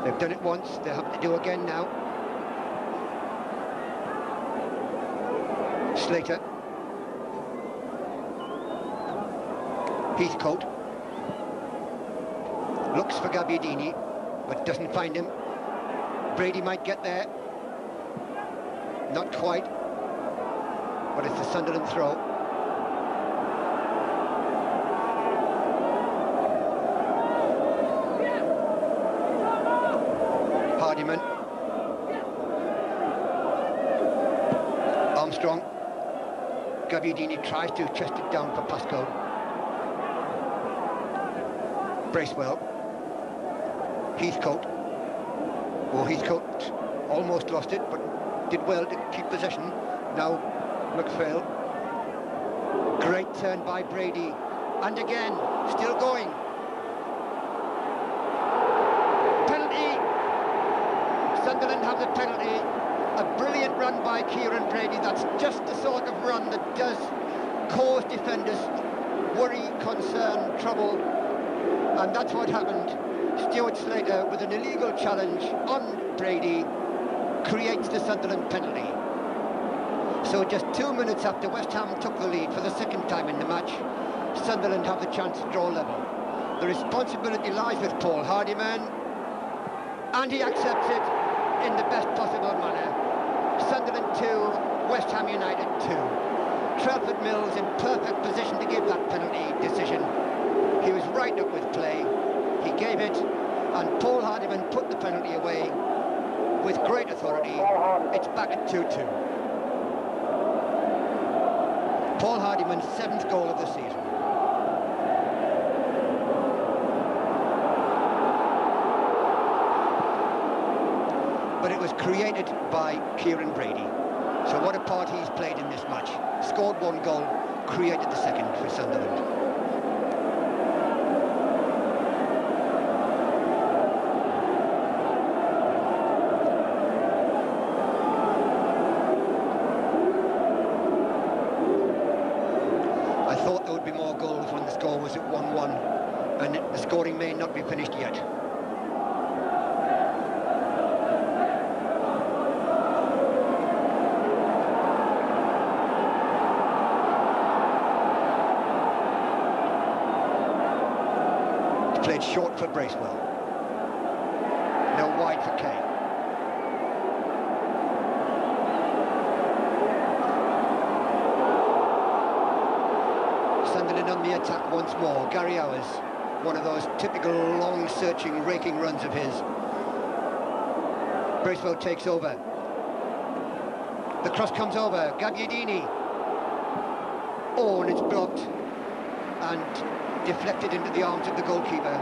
They've done it once, they have to do again now. Slater. Heathcote. Looks for Gabbiadini, but doesn't find him. Brady might get there. Not quite. But it's the Sunderland throw. Hardiman. Armstrong. Gabbiadini tries to chest it down for Pascoe. Bracewell. Heathcote. Oh, Heathcote almost lost it, but did well to keep possession. Now McPhail. Great turn by Brady. And again, still going. Sunderland have the penalty. A brilliant run by Kieran Brady. That's just the sort of run that does cause defenders worry, concern, trouble. And that's what happened. Stuart Slater, with an illegal challenge on Brady, creates the Sunderland penalty. So just 2 minutes after West Ham took the lead for the second time in the match, Sunderland have the chance to draw level. The responsibility lies with Paul Hardiman, and he accepts it in the best possible manner. Sunderland 2, West Ham United 2. Trelford Mills in perfect position to give that penalty decision. He was right up with play. He gave it, and Paul Hardiman put the penalty away with great authority. It's back at 2-2. Paul Hardiman's 7th goal of the season. But it was created by Kieran Brady. So what a part he's played in this match. Scored 1 goal, created the second for Sunderland. I thought there would be more goals when the score was at 1-1, and the scoring may not be finished yet. Played short for Bracewell. Now wide for Kay. Sunderland on the attack once more. Gary Hours, one of those typical long searching raking runs of his. Bracewell takes over. The cross comes over. Gabbiadini. Oh, and it's blocked and deflected into the arms of the goalkeeper.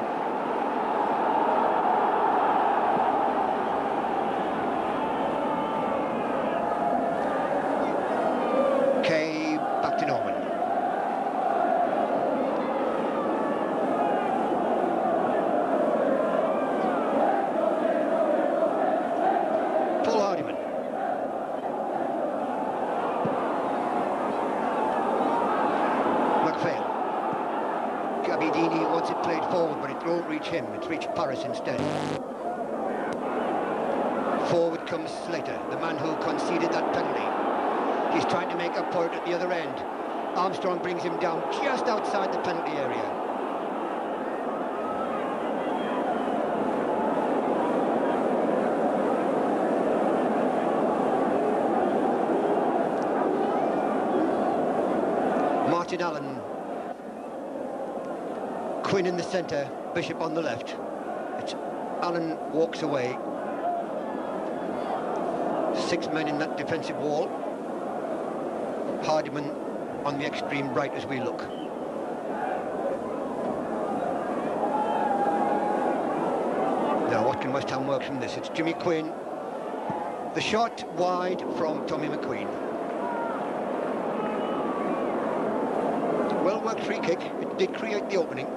Kay back to Norman. Paul Hardiman. Gabbiadini wants it played forward, but it won't reach him. It's reached Paris instead. Forward comes Slater, the man who conceded that penalty. He's trying to make up for it at the other end. Armstrong brings him down just outside the penalty area. Martin Allen. Quinn in the centre, Bishop on the left. Allen walks away. 6 men in that defensive wall. Hardiman on the extreme right as we look. Now what can West Ham work from this? It's Jimmy Quinn. The shot wide from Tommy McQueen. Well worked free kick. It did create the opening.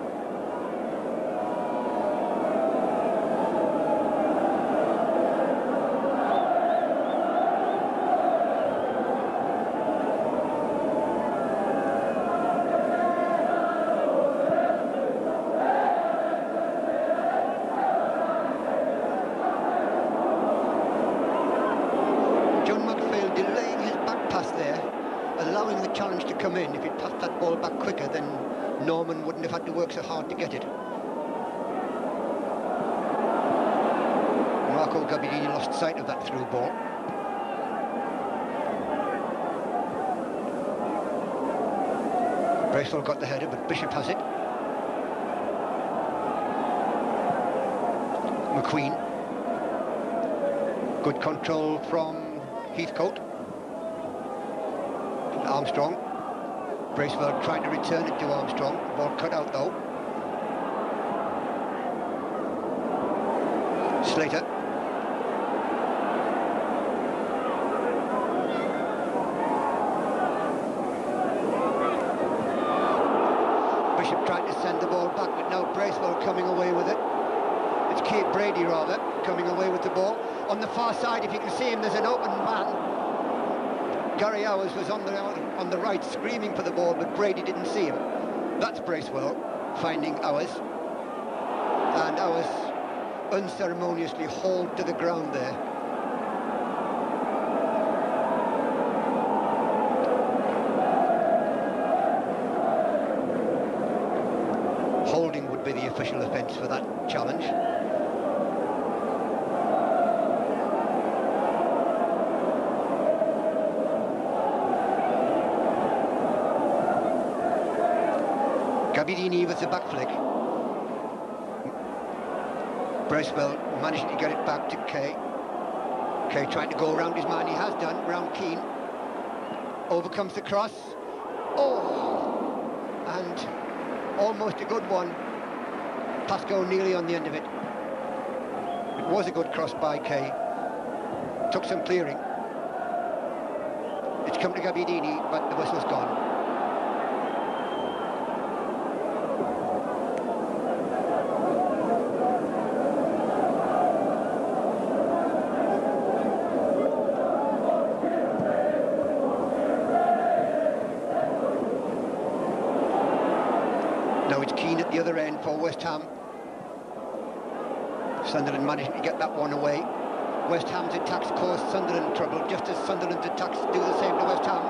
Allowing the challenge to come in. If he'd passed that ball back quicker, then Norman wouldn't have had to work so hard to get it. Marco Gabbiadini lost sight of that through ball. Bracewell got the header, but Bishop has it. McQueen. Good control from Heathcote. Armstrong. Bracewell trying to return it to Armstrong. Ball cut out though. Slater. Bishop tried to send the ball back, but now Bracewell coming away with it. It's Kate Brady rather coming away with the ball. On the far side, if you can see him, there's an open man. Gary Hours was on the right screaming for the ball, but Brady didn't see him. That's Bracewell finding Hours. And Hours unceremoniously hauled to the ground there. Holding would be the official offence for that challenge. Gabbiadini with the back flick. Bracewell managed to get it back to Kay. Kay trying to go around his man. He has done, round Keane. Overcomes the cross. Oh! And almost a good one. Pascoe nearly on the end of it. It was a good cross by Kay. Took some clearing. It's come to Gabbiadini, but the whistle's gone. Now it's Keane at the other end for West Ham. Sunderland managed to get that one away. West Ham's attacks caused Sunderland trouble, just as Sunderland's attacks do the same to West Ham.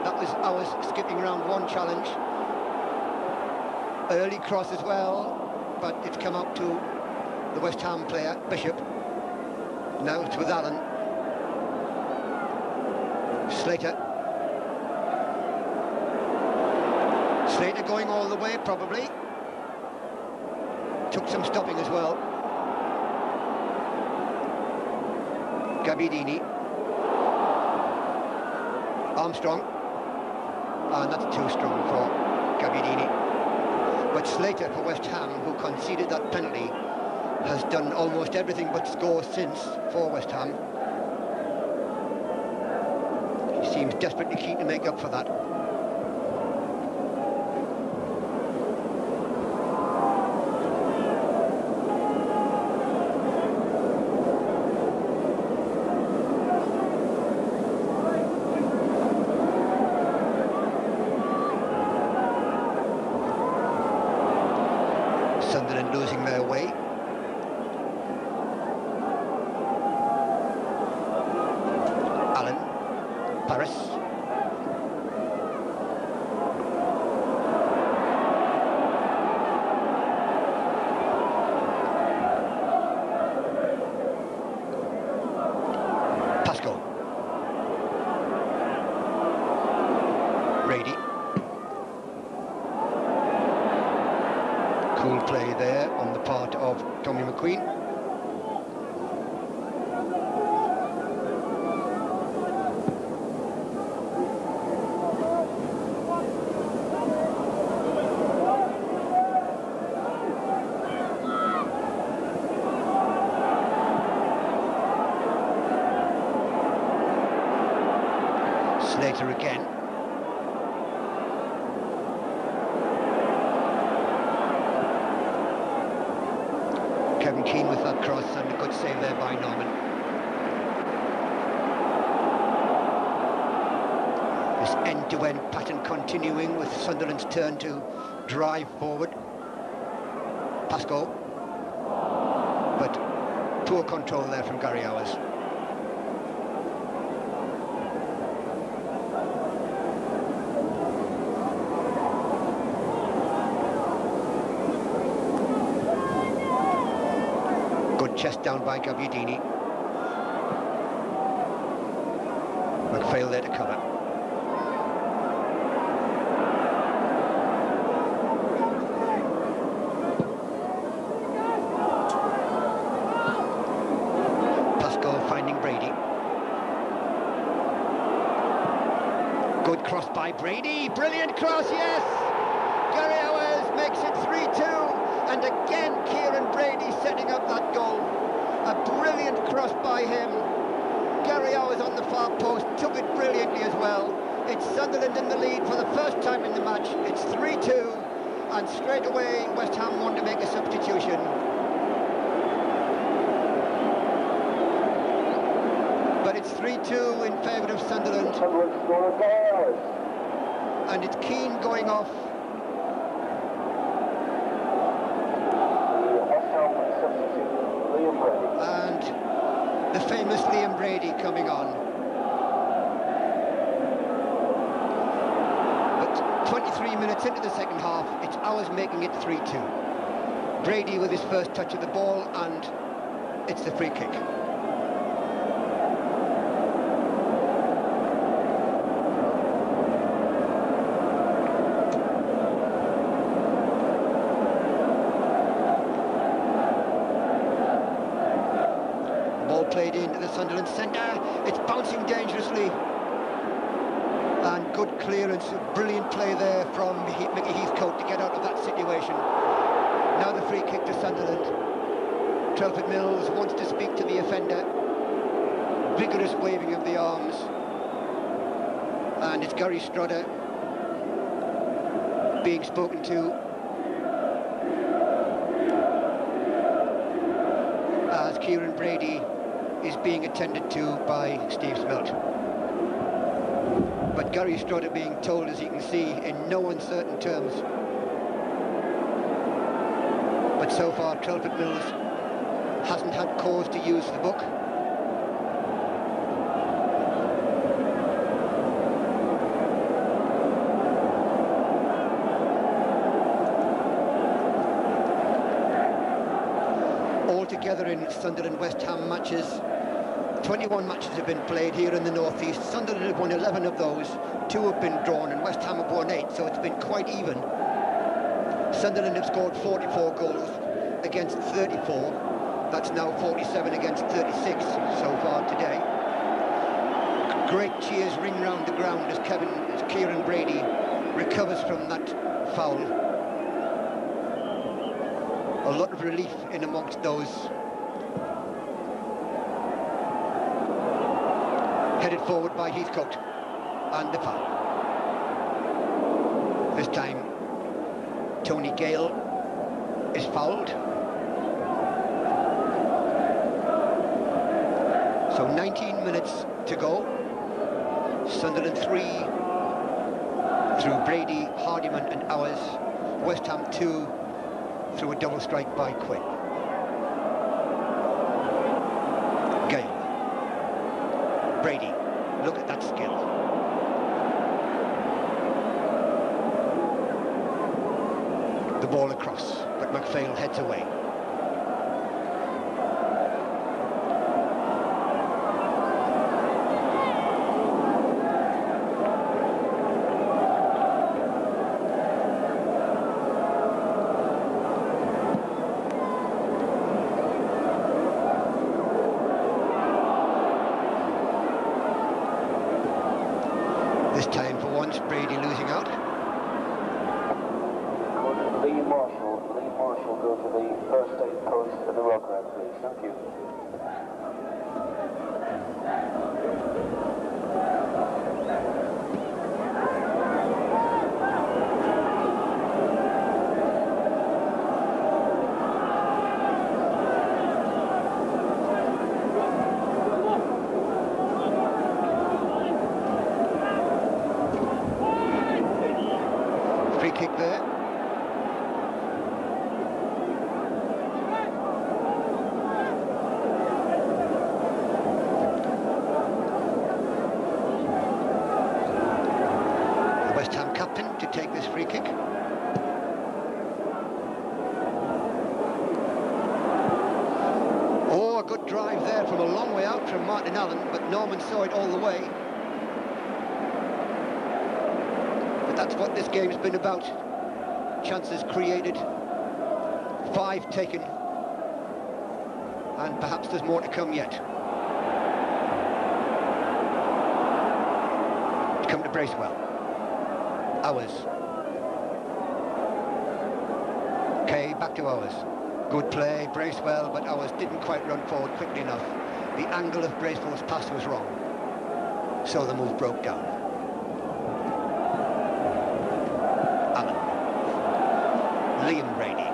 That was Hours skipping around one challenge. Early cross as well. but it's come out to the West Ham player, Bishop. Now it's with Allen. Slater. Slater going all the way, probably. Took some stopping as well. Gabbiadini. Armstrong. And that's too strong for Gabbiadini. But Slater for West Ham, who conceded that penalty, has done almost everything but score since for West Ham. He seems desperately keen to make up for that. Sunderland losing their way. Allen, Paris. Pascal. Brady. Cool play there on the part of Tommy McQueen. Slater again. Kevin Keane with that cross, and a good save there by Norman. This end-to-end pattern continuing with Sunderland's turn to drive forward. Pascal. But poor control there from Gary Owers. Chest down by Gabbiadini. McPhail there to cover. Pascal finding Brady. Good cross by Brady. Brilliant cross, yes! Gary Owers makes it 3-2. And again, Kieran Brady setting up that goal. A brilliant cross by him. Gary Owers on the far post took it brilliantly as well. It's Sunderland in the lead for the first time in the match. It's 3-2, and straight away West Ham want to make a substitution. But it's 3-2 in favour of Sunderland. And it's Keane going off. And the famous Liam Brady coming on. But 23 minutes into the second half, it's Owers making it 3-2. Brady with his first touch of the ball, and it's the free kick. Played into the Sunderland centre. It's bouncing dangerously. And good clearance, brilliant play there from Mickey Heathcote to get out of that situation. Now the free kick to Sunderland. Telford Mills wants to speak to the offender. Vigorous waving of the arms. And it's Gary Strodder being spoken to. As Kieran Brady is being attended to by Steve Smelt. But Gary Strodder being told, as you can see, in no uncertain terms. But so far, Telford Mills hasn't had cause to use the book. together in Sunderland West Ham matches. 21 matches have been played here in the North East. Sunderland have won 11 of those, 2 have been drawn, and West Ham have won 8, so it's been quite even. Sunderland have scored 44 goals against 34. That's now 47 against 36 so far today. Great cheers ring round the ground as Kieran Brady recovers from that foul. A lot of relief in amongst those. Headed forward by Heathcote, and the foul. This time, Tony Gale is fouled. So 19 minutes to go. Sunderland 3 through Brady, Hardiman and Owers. West Ham 2 through a double strike by Quinn. Gale. Brady, look at that skill. The ball across, but McPhail heads away. This time, for once, Brady losing out.
Lee Marshall, go to the first aid post at the rock round, please. Thank you.
Free kick there. The West Ham captain to take this free kick. Oh, a good drive there from a long way out from Martin Allen, but Norman saw it all the way. That's what this game's been about. Chances created, 5 taken, and perhaps there's more to come yet. Come to Bracewell. Owers. Okay, back to Owers. Good play, Bracewell, but Owers didn't quite run forward quickly enough. The angle of Bracewell's pass was wrong, so the move broke down. Liam Brady.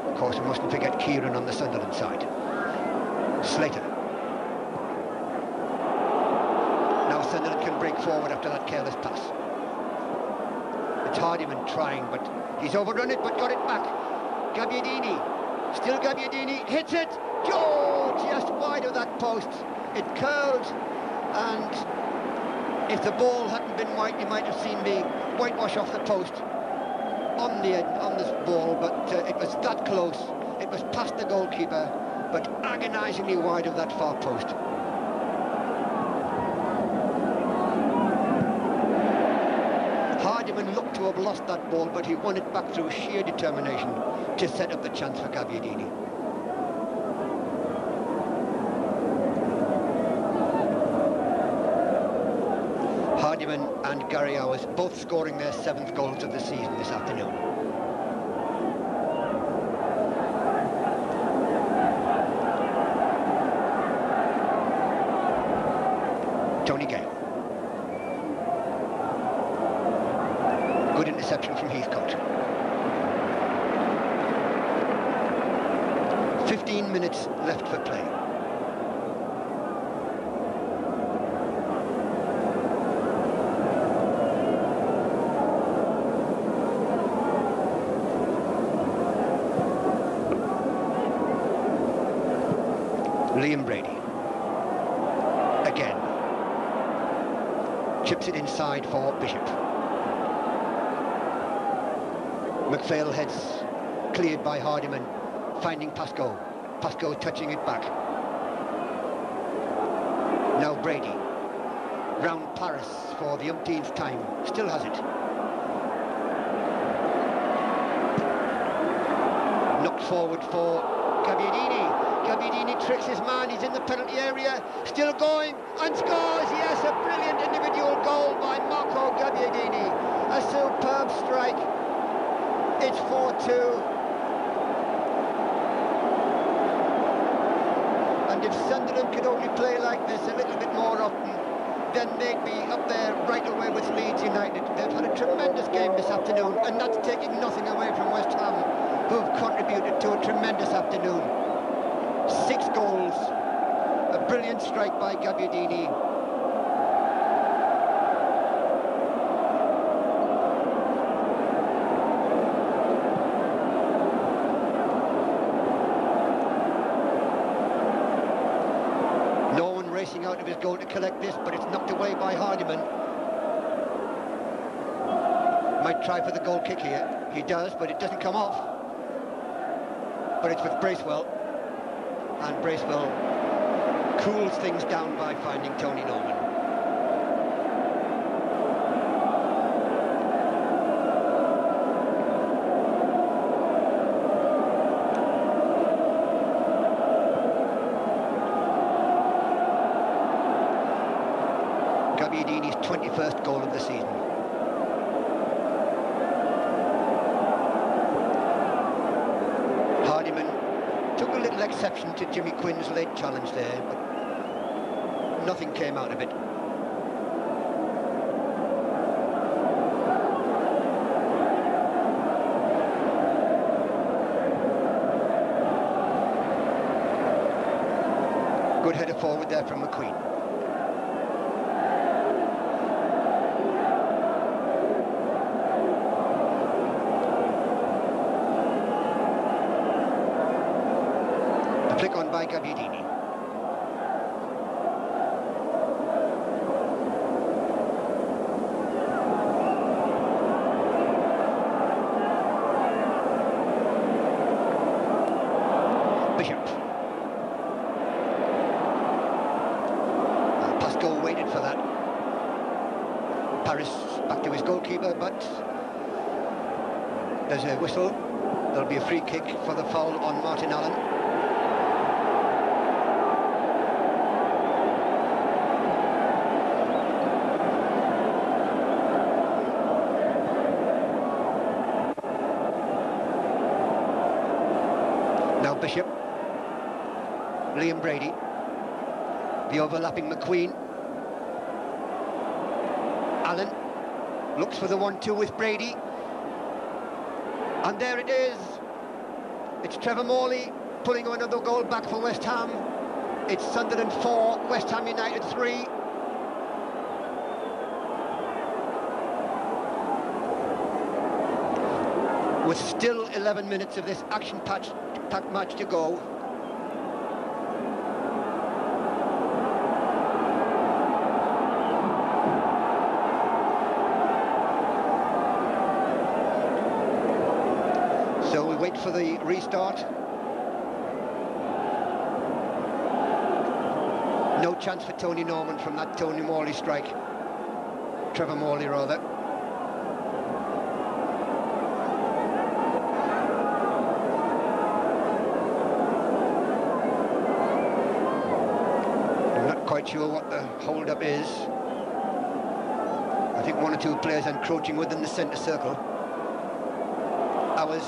Of course, we mustn't forget Kieran on the Sunderland side. Slater. Now Sunderland can break forward after that careless pass. It's Hardiman trying, but he's overrun it, but got it back. Gabbiadini. Still Gabbiadini. Hits it. Oh, just wide of that post. It curled, and if the ball hadn't been white, you might have seen the whitewash off the post on this ball, but it was that close. It was past the goalkeeper, but agonisingly wide of that far post. Hardiman looked to have lost that ball, but he won it back through sheer determination to set up the chance for Gabbiadini. Hardiman and Gary Owers both scoring their 7th goals of the season this afternoon. Tony Gale. Good interception from Heathcote. 15 minutes left for play. Liam Brady. Again. Chips it inside for Bishop. McPhail heads cleared by Hardiman, finding Pascoe. Pascoe touching it back. Now Brady. Round Paris for the umpteenth time. Still has it. Knocked forward for Gabbiadini. Gabbiadini tricks his man. He's in the penalty area. Still going and scores. Yes, a brilliant individual goal by Marco Gabbiadini. A superb strike. It's 4-2. And if Sunderland could only play like this a little bit more often, then they'd be up there right away with Leeds United. They've had a tremendous game this afternoon, and that's taking nothing away from West Ham, who've contributed to a tremendous afternoon. 6 goals, a brilliant strike by Gabbiadini. Racing out of his goal to collect this, but it's knocked away by Hardiman. Might try for the goal kick here. He does, but it doesn't come off. But it's with Bracewell, and Bracewell cools things down by finding Tony Norman. Gabbiadini's 21st goal of the season. Hardiman took a little exception to Jimmy Quinn's late challenge there, but nothing came out of it. Good header forward there from McQueen. Flick on by Gabbiadini. Bishop. Pascoe waited for that. Paris back to his goalkeeper, but there's a whistle. There'll be a free kick for the foul on Martin Allen. Now Bishop, Liam Brady, the overlapping McQueen. Allen looks for the 1-2 with Brady. And there it is. It's Trevor Morley pulling another goal back for West Ham. It's Sunderland 4, West Ham United 3. With still 11 minutes of this action-packed match to go. So we wait for the restart. No chance for Tony Norman from that Tony Morley strike. Trevor Morley, rather. Quite sure what the hold-up is. I think 1 or 2 players encroaching within the centre circle. Ours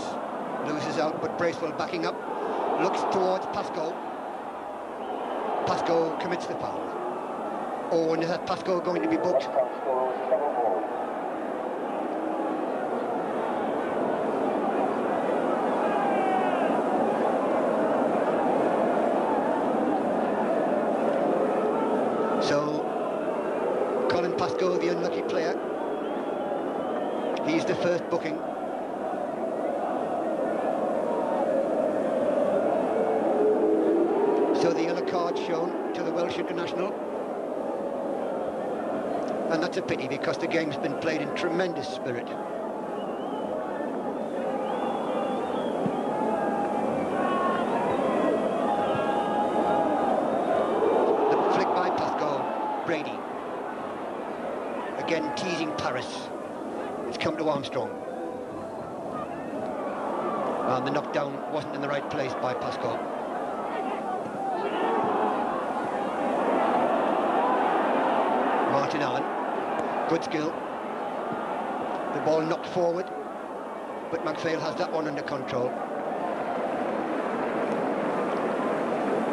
loses out, but Bracewell backing up, looks towards Pascoe. Pascoe commits the foul. Oh, and is that Pascoe going to be booked? So, Colin Pascoe, the unlucky player, he's the first booking. So the yellow card shown to the Welsh international. And that's a pity, because the game's been played in tremendous spirit. from Paris. It's come to Armstrong. And the knockdown wasn't in the right place by Pascal. Martin Allen, good skill. The ball knocked forward, but MacPhail has that one under control.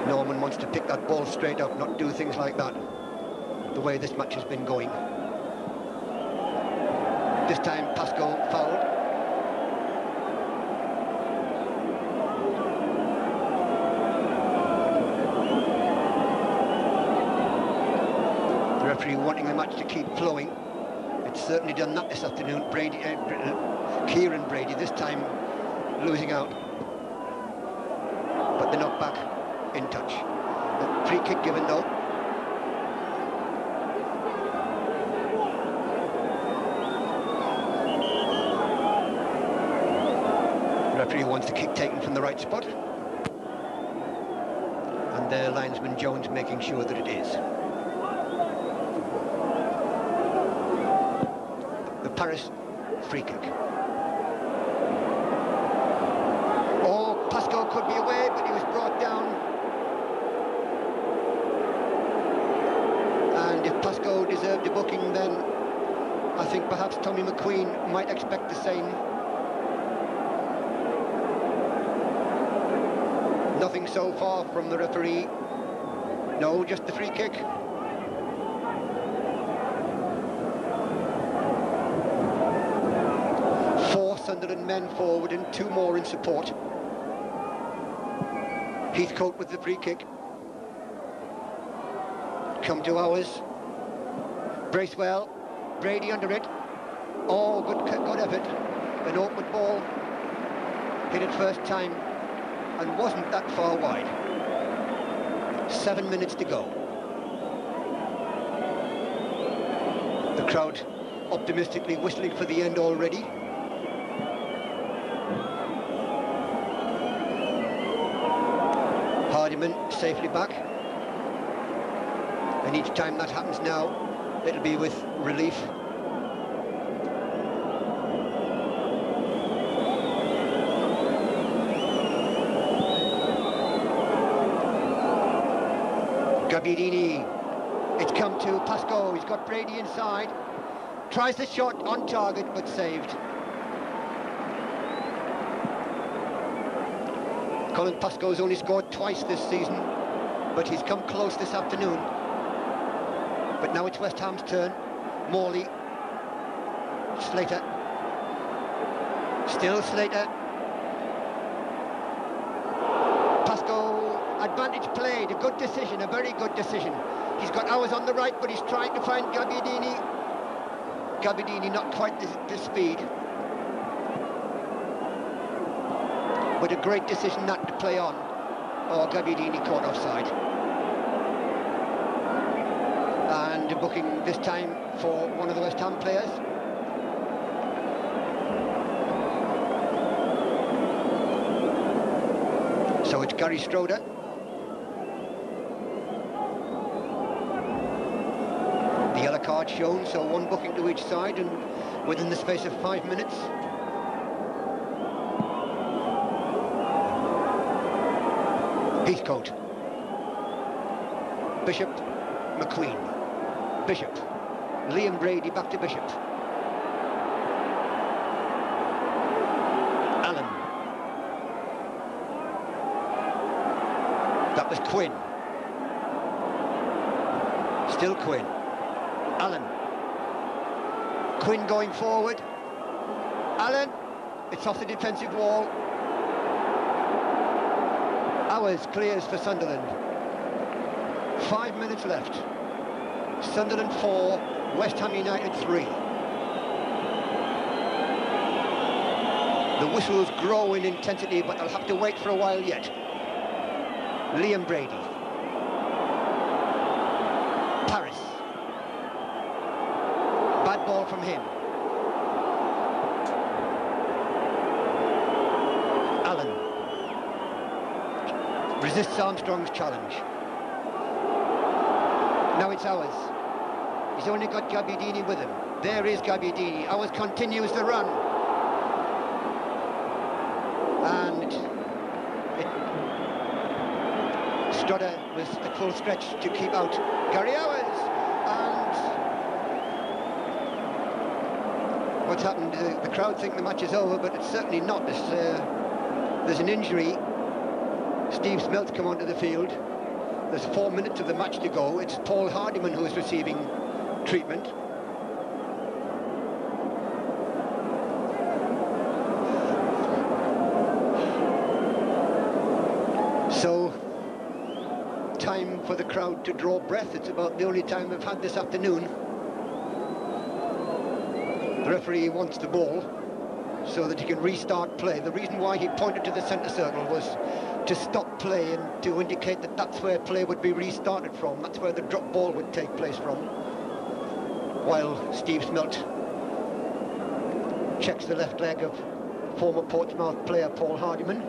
Norman wants to pick that ball straight up, not do things like that, the way this match has been going. This time Pascal fouled. The referee wanting the match to keep flowing. It's certainly done that this afternoon. Kieran Brady this time losing out. But the knockback in touch. The free kick given though. The referee wants the kick taken from the right spot. And their linesman Jones making sure that it is. The Paris free kick. Oh, Pascal could be away, but he was brought down. And if Pascal deserved a booking, then I think perhaps Tommy McQueen might expect the same. Nothing so far from the referee. No, just the free kick. Sunderland men forward and two more in support. Heathcote with the free kick. Come to ours. Bracewell, Brady under it. Oh, good effort. An awkward ball. Hit it first time and wasn't that far wide. 7 minutes to go. The crowd optimistically whistling for the end already. Hardiman safely back, and each time that happens now, it'll be with relief. Gabbiadini, it's come to Pascal, he's got Brady inside, tries the shot on target but saved. Colin Pascoe's only scored twice this season, but he's come close this afternoon. But now it's West Ham's turn. Morley, Slater, still Slater. Pascoe, advantage played, a good decision, a very good decision. He's got hours on the right, but he's trying to find Gabbiadini. Gabbiadini not quite the speed. But a great decision not to play on. Oh, Gabbiadini caught offside. And a booking this time for one of the West Ham players. So it's Gary Stroder. The yellow card shown, so one booking to each side, and within the space of 5 minutes. Heathcote, Bishop, McQueen, Bishop, Liam Brady back to Bishop, Allen, that was Quinn, still Quinn, Allen, Quinn going forward, Allen, it's off the defensive wall. Hours clears for Sunderland. 5 minutes left. Sunderland 4, West Ham United 3. The whistles grow in intensity, but they'll have to wait for a while yet. Liam Brady. Paris. Bad ball from him. Allen. Resists Armstrong's challenge. Now it's ours. He's only got Gabbiadini with him. There is Gabbiadini. Ours continues the run. And Strudder was at full stretch to keep out Gary Owers. And what's happened? The crowd think the match is over, but it's certainly not. There's an injury. Steve Smelt's come onto the field. There's 4 minutes of the match to go. It's Paul Hardiman who is receiving treatment. So, time for the crowd to draw breath. It's about the only time we've had this afternoon. The referee wants the ball so that he can restart play. The reason why he pointed to the centre circle was to stop play and to indicate that that's where play would be restarted from. That's where the drop ball would take place from. While Steve Smelt checks the left leg of former Portsmouth player Paul Hardiman,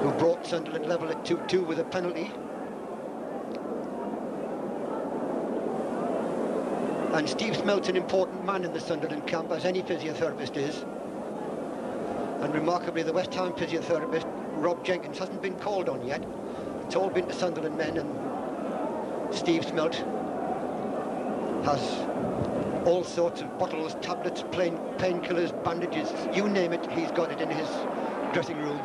who brought Sunderland level at 2-2 with a penalty. And Steve Smelt's an important man in the Sunderland camp, as any physiotherapist is. And remarkably, the West Ham physiotherapist, Rob Jenkins, hasn't been called on yet. It's all been to Sunderland men, and Steve Smelt has all sorts of bottles, tablets, painkillers, bandages, you name it, he's got it in his dressing room.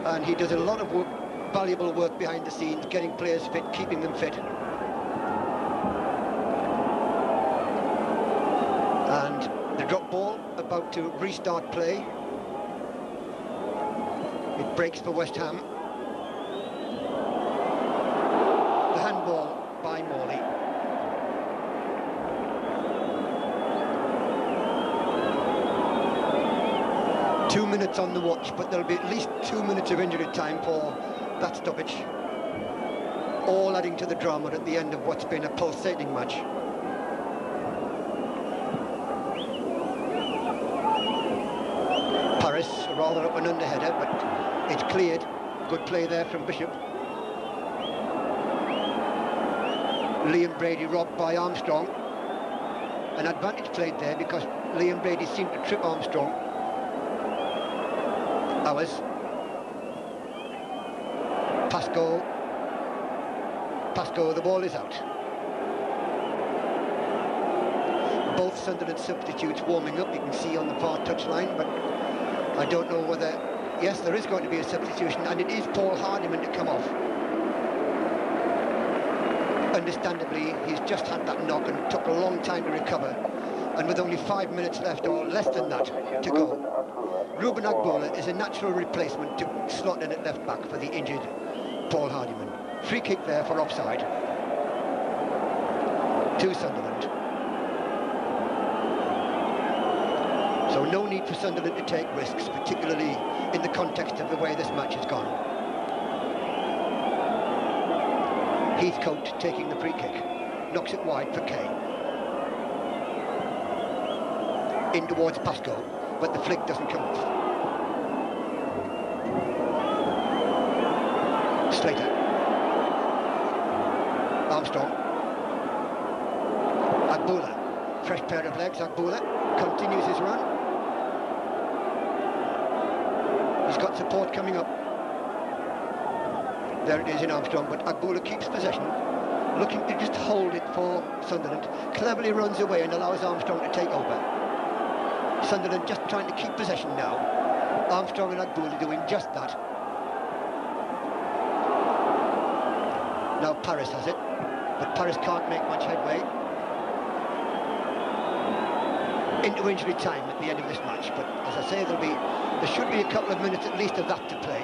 And he does a lot of work, valuable work behind the scenes, getting players fit, keeping them fit. And the drop ball about to restart play. It breaks for West Ham. The handball by Morley. Two minutes on the watch, but there'll be at least 2 minutes of injury time for that stoppage. All adding to the drama at the end of what's been a pulsating match. Paris, rather up an underheader, but it's cleared. Good play there from Bishop. Liam Brady robbed by Armstrong. An advantage played there because Liam Brady seemed to trip Armstrong. Ours. Pascoe, the ball is out. Both Sunderland substitutes warming up, you can see on the far touchline, but I don't know whether... Yes, there is going to be a substitution, and it is Paul Hardiman to come off. Understandably, he's just had that knock and took a long time to recover. And with only 5 minutes left, or less than that, to go, Ruben Agboola is a natural replacement to slot in at left-back for the injured Paul Hardiman. Free kick there for offside to Sunderland. So no need for Sunderland to take risks, particularly in the context of the way this match has gone. Heathcote taking the free kick, knocks it wide for Kay. In towards Pascoe, but the flick doesn't come off. Slater. Armstrong. Agboola. Fresh pair of legs, Agboola continues his run. He's got support coming up. There it is in Armstrong, but Agboola keeps possession, looking to just hold it for Sunderland. Cleverly runs away and allows Armstrong to take over. Sunderland just trying to keep possession now. Armstrong and Agboola doing just that. Now Paris has it, but Paris can't make much headway. Into injury time at the end of this match, but as I say, there should be a couple of minutes at least of that to play.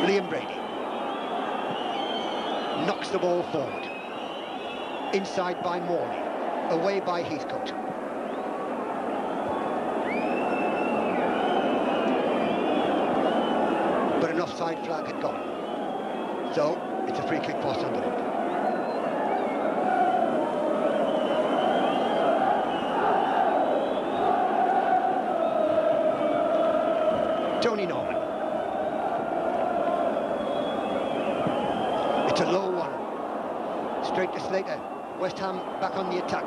Liam Brady knocks the ball forward. Inside by Morley, away by Heathcote. But an offside flag had gone. So, it's a free kick for Sunderland. Tony Norman. low one. Straight to Slater. West Ham back on the attack.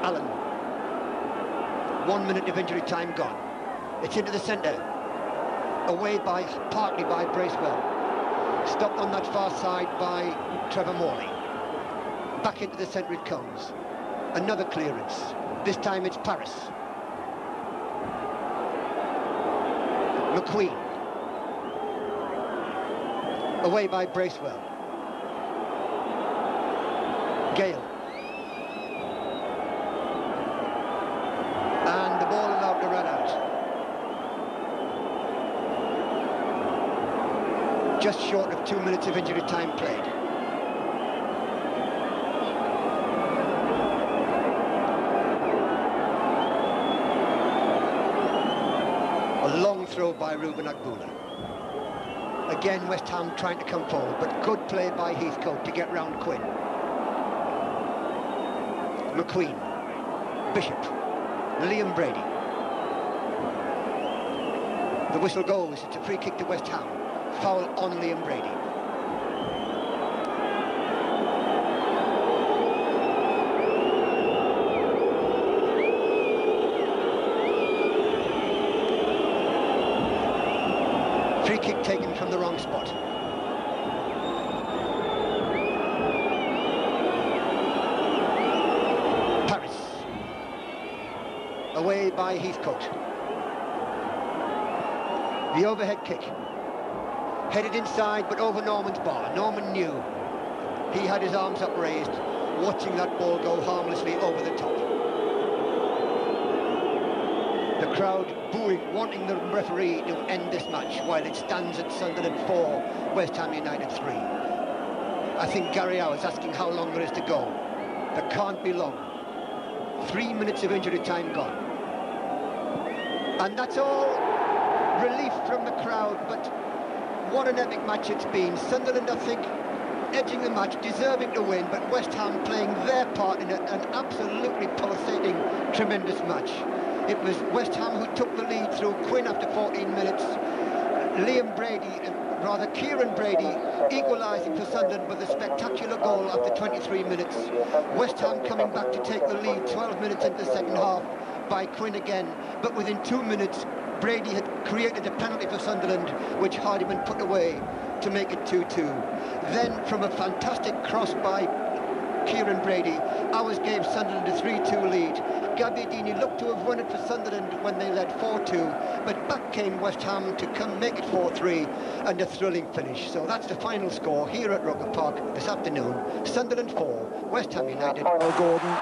Allen. 1 minute of injury time gone. It's into the centre. Away partly by Bracewell. Stopped on that far side by Trevor Morley. Back into the centre it comes. Another clearance. This time it's Paris. McQueen. Away by Bracewell. Gale. And the ball allowed to run out. Just short of 2 minutes of injury time played. A long throw by Ruben Agbula. Again, West Ham trying to come forward, but good play by Heathcote to get round Quinn. McQueen, Bishop, Liam Brady. The whistle goes, it's a free kick to West Ham. Foul on Liam Brady. Free kick taken from the wrong spot. Paris. Away by Heathcote. The overhead kick. Headed inside, but over Norman's bar. Norman knew. He had his arms upraised, watching that ball go harmlessly over the top. The crowd booing, wanting the referee to end this match, while it stands at Sunderland 4, West Ham United 3. I think Gary Howe is asking how long there is to go. There can't be long. 3 minutes of injury time gone. And that's all relief from the crowd, but what an epic match it's been. Sunderland, I think, edging the match, deserving to win, but West Ham playing their part in an absolutely pulsating, tremendous match. It was West Ham who took the lead through Quinn after 14 minutes. Kieran Brady equalising for Sunderland with a spectacular goal after 23 minutes. West Ham coming back to take the lead 12 minutes into the second half by Quinn again, but within 2 minutes Brady had created a penalty for Sunderland, which Hardiman put away to make it 2-2. Then, from a fantastic cross by Kieran Brady, ours gave Sunderland a 3-2 lead. Gabbiadini looked to have won it for Sunderland when they led 4-2, but back came West Ham to come make it 4-3 and a thrilling finish. So that's the final score here at Roker Park this afternoon. Sunderland 4, West Ham United.
Gordon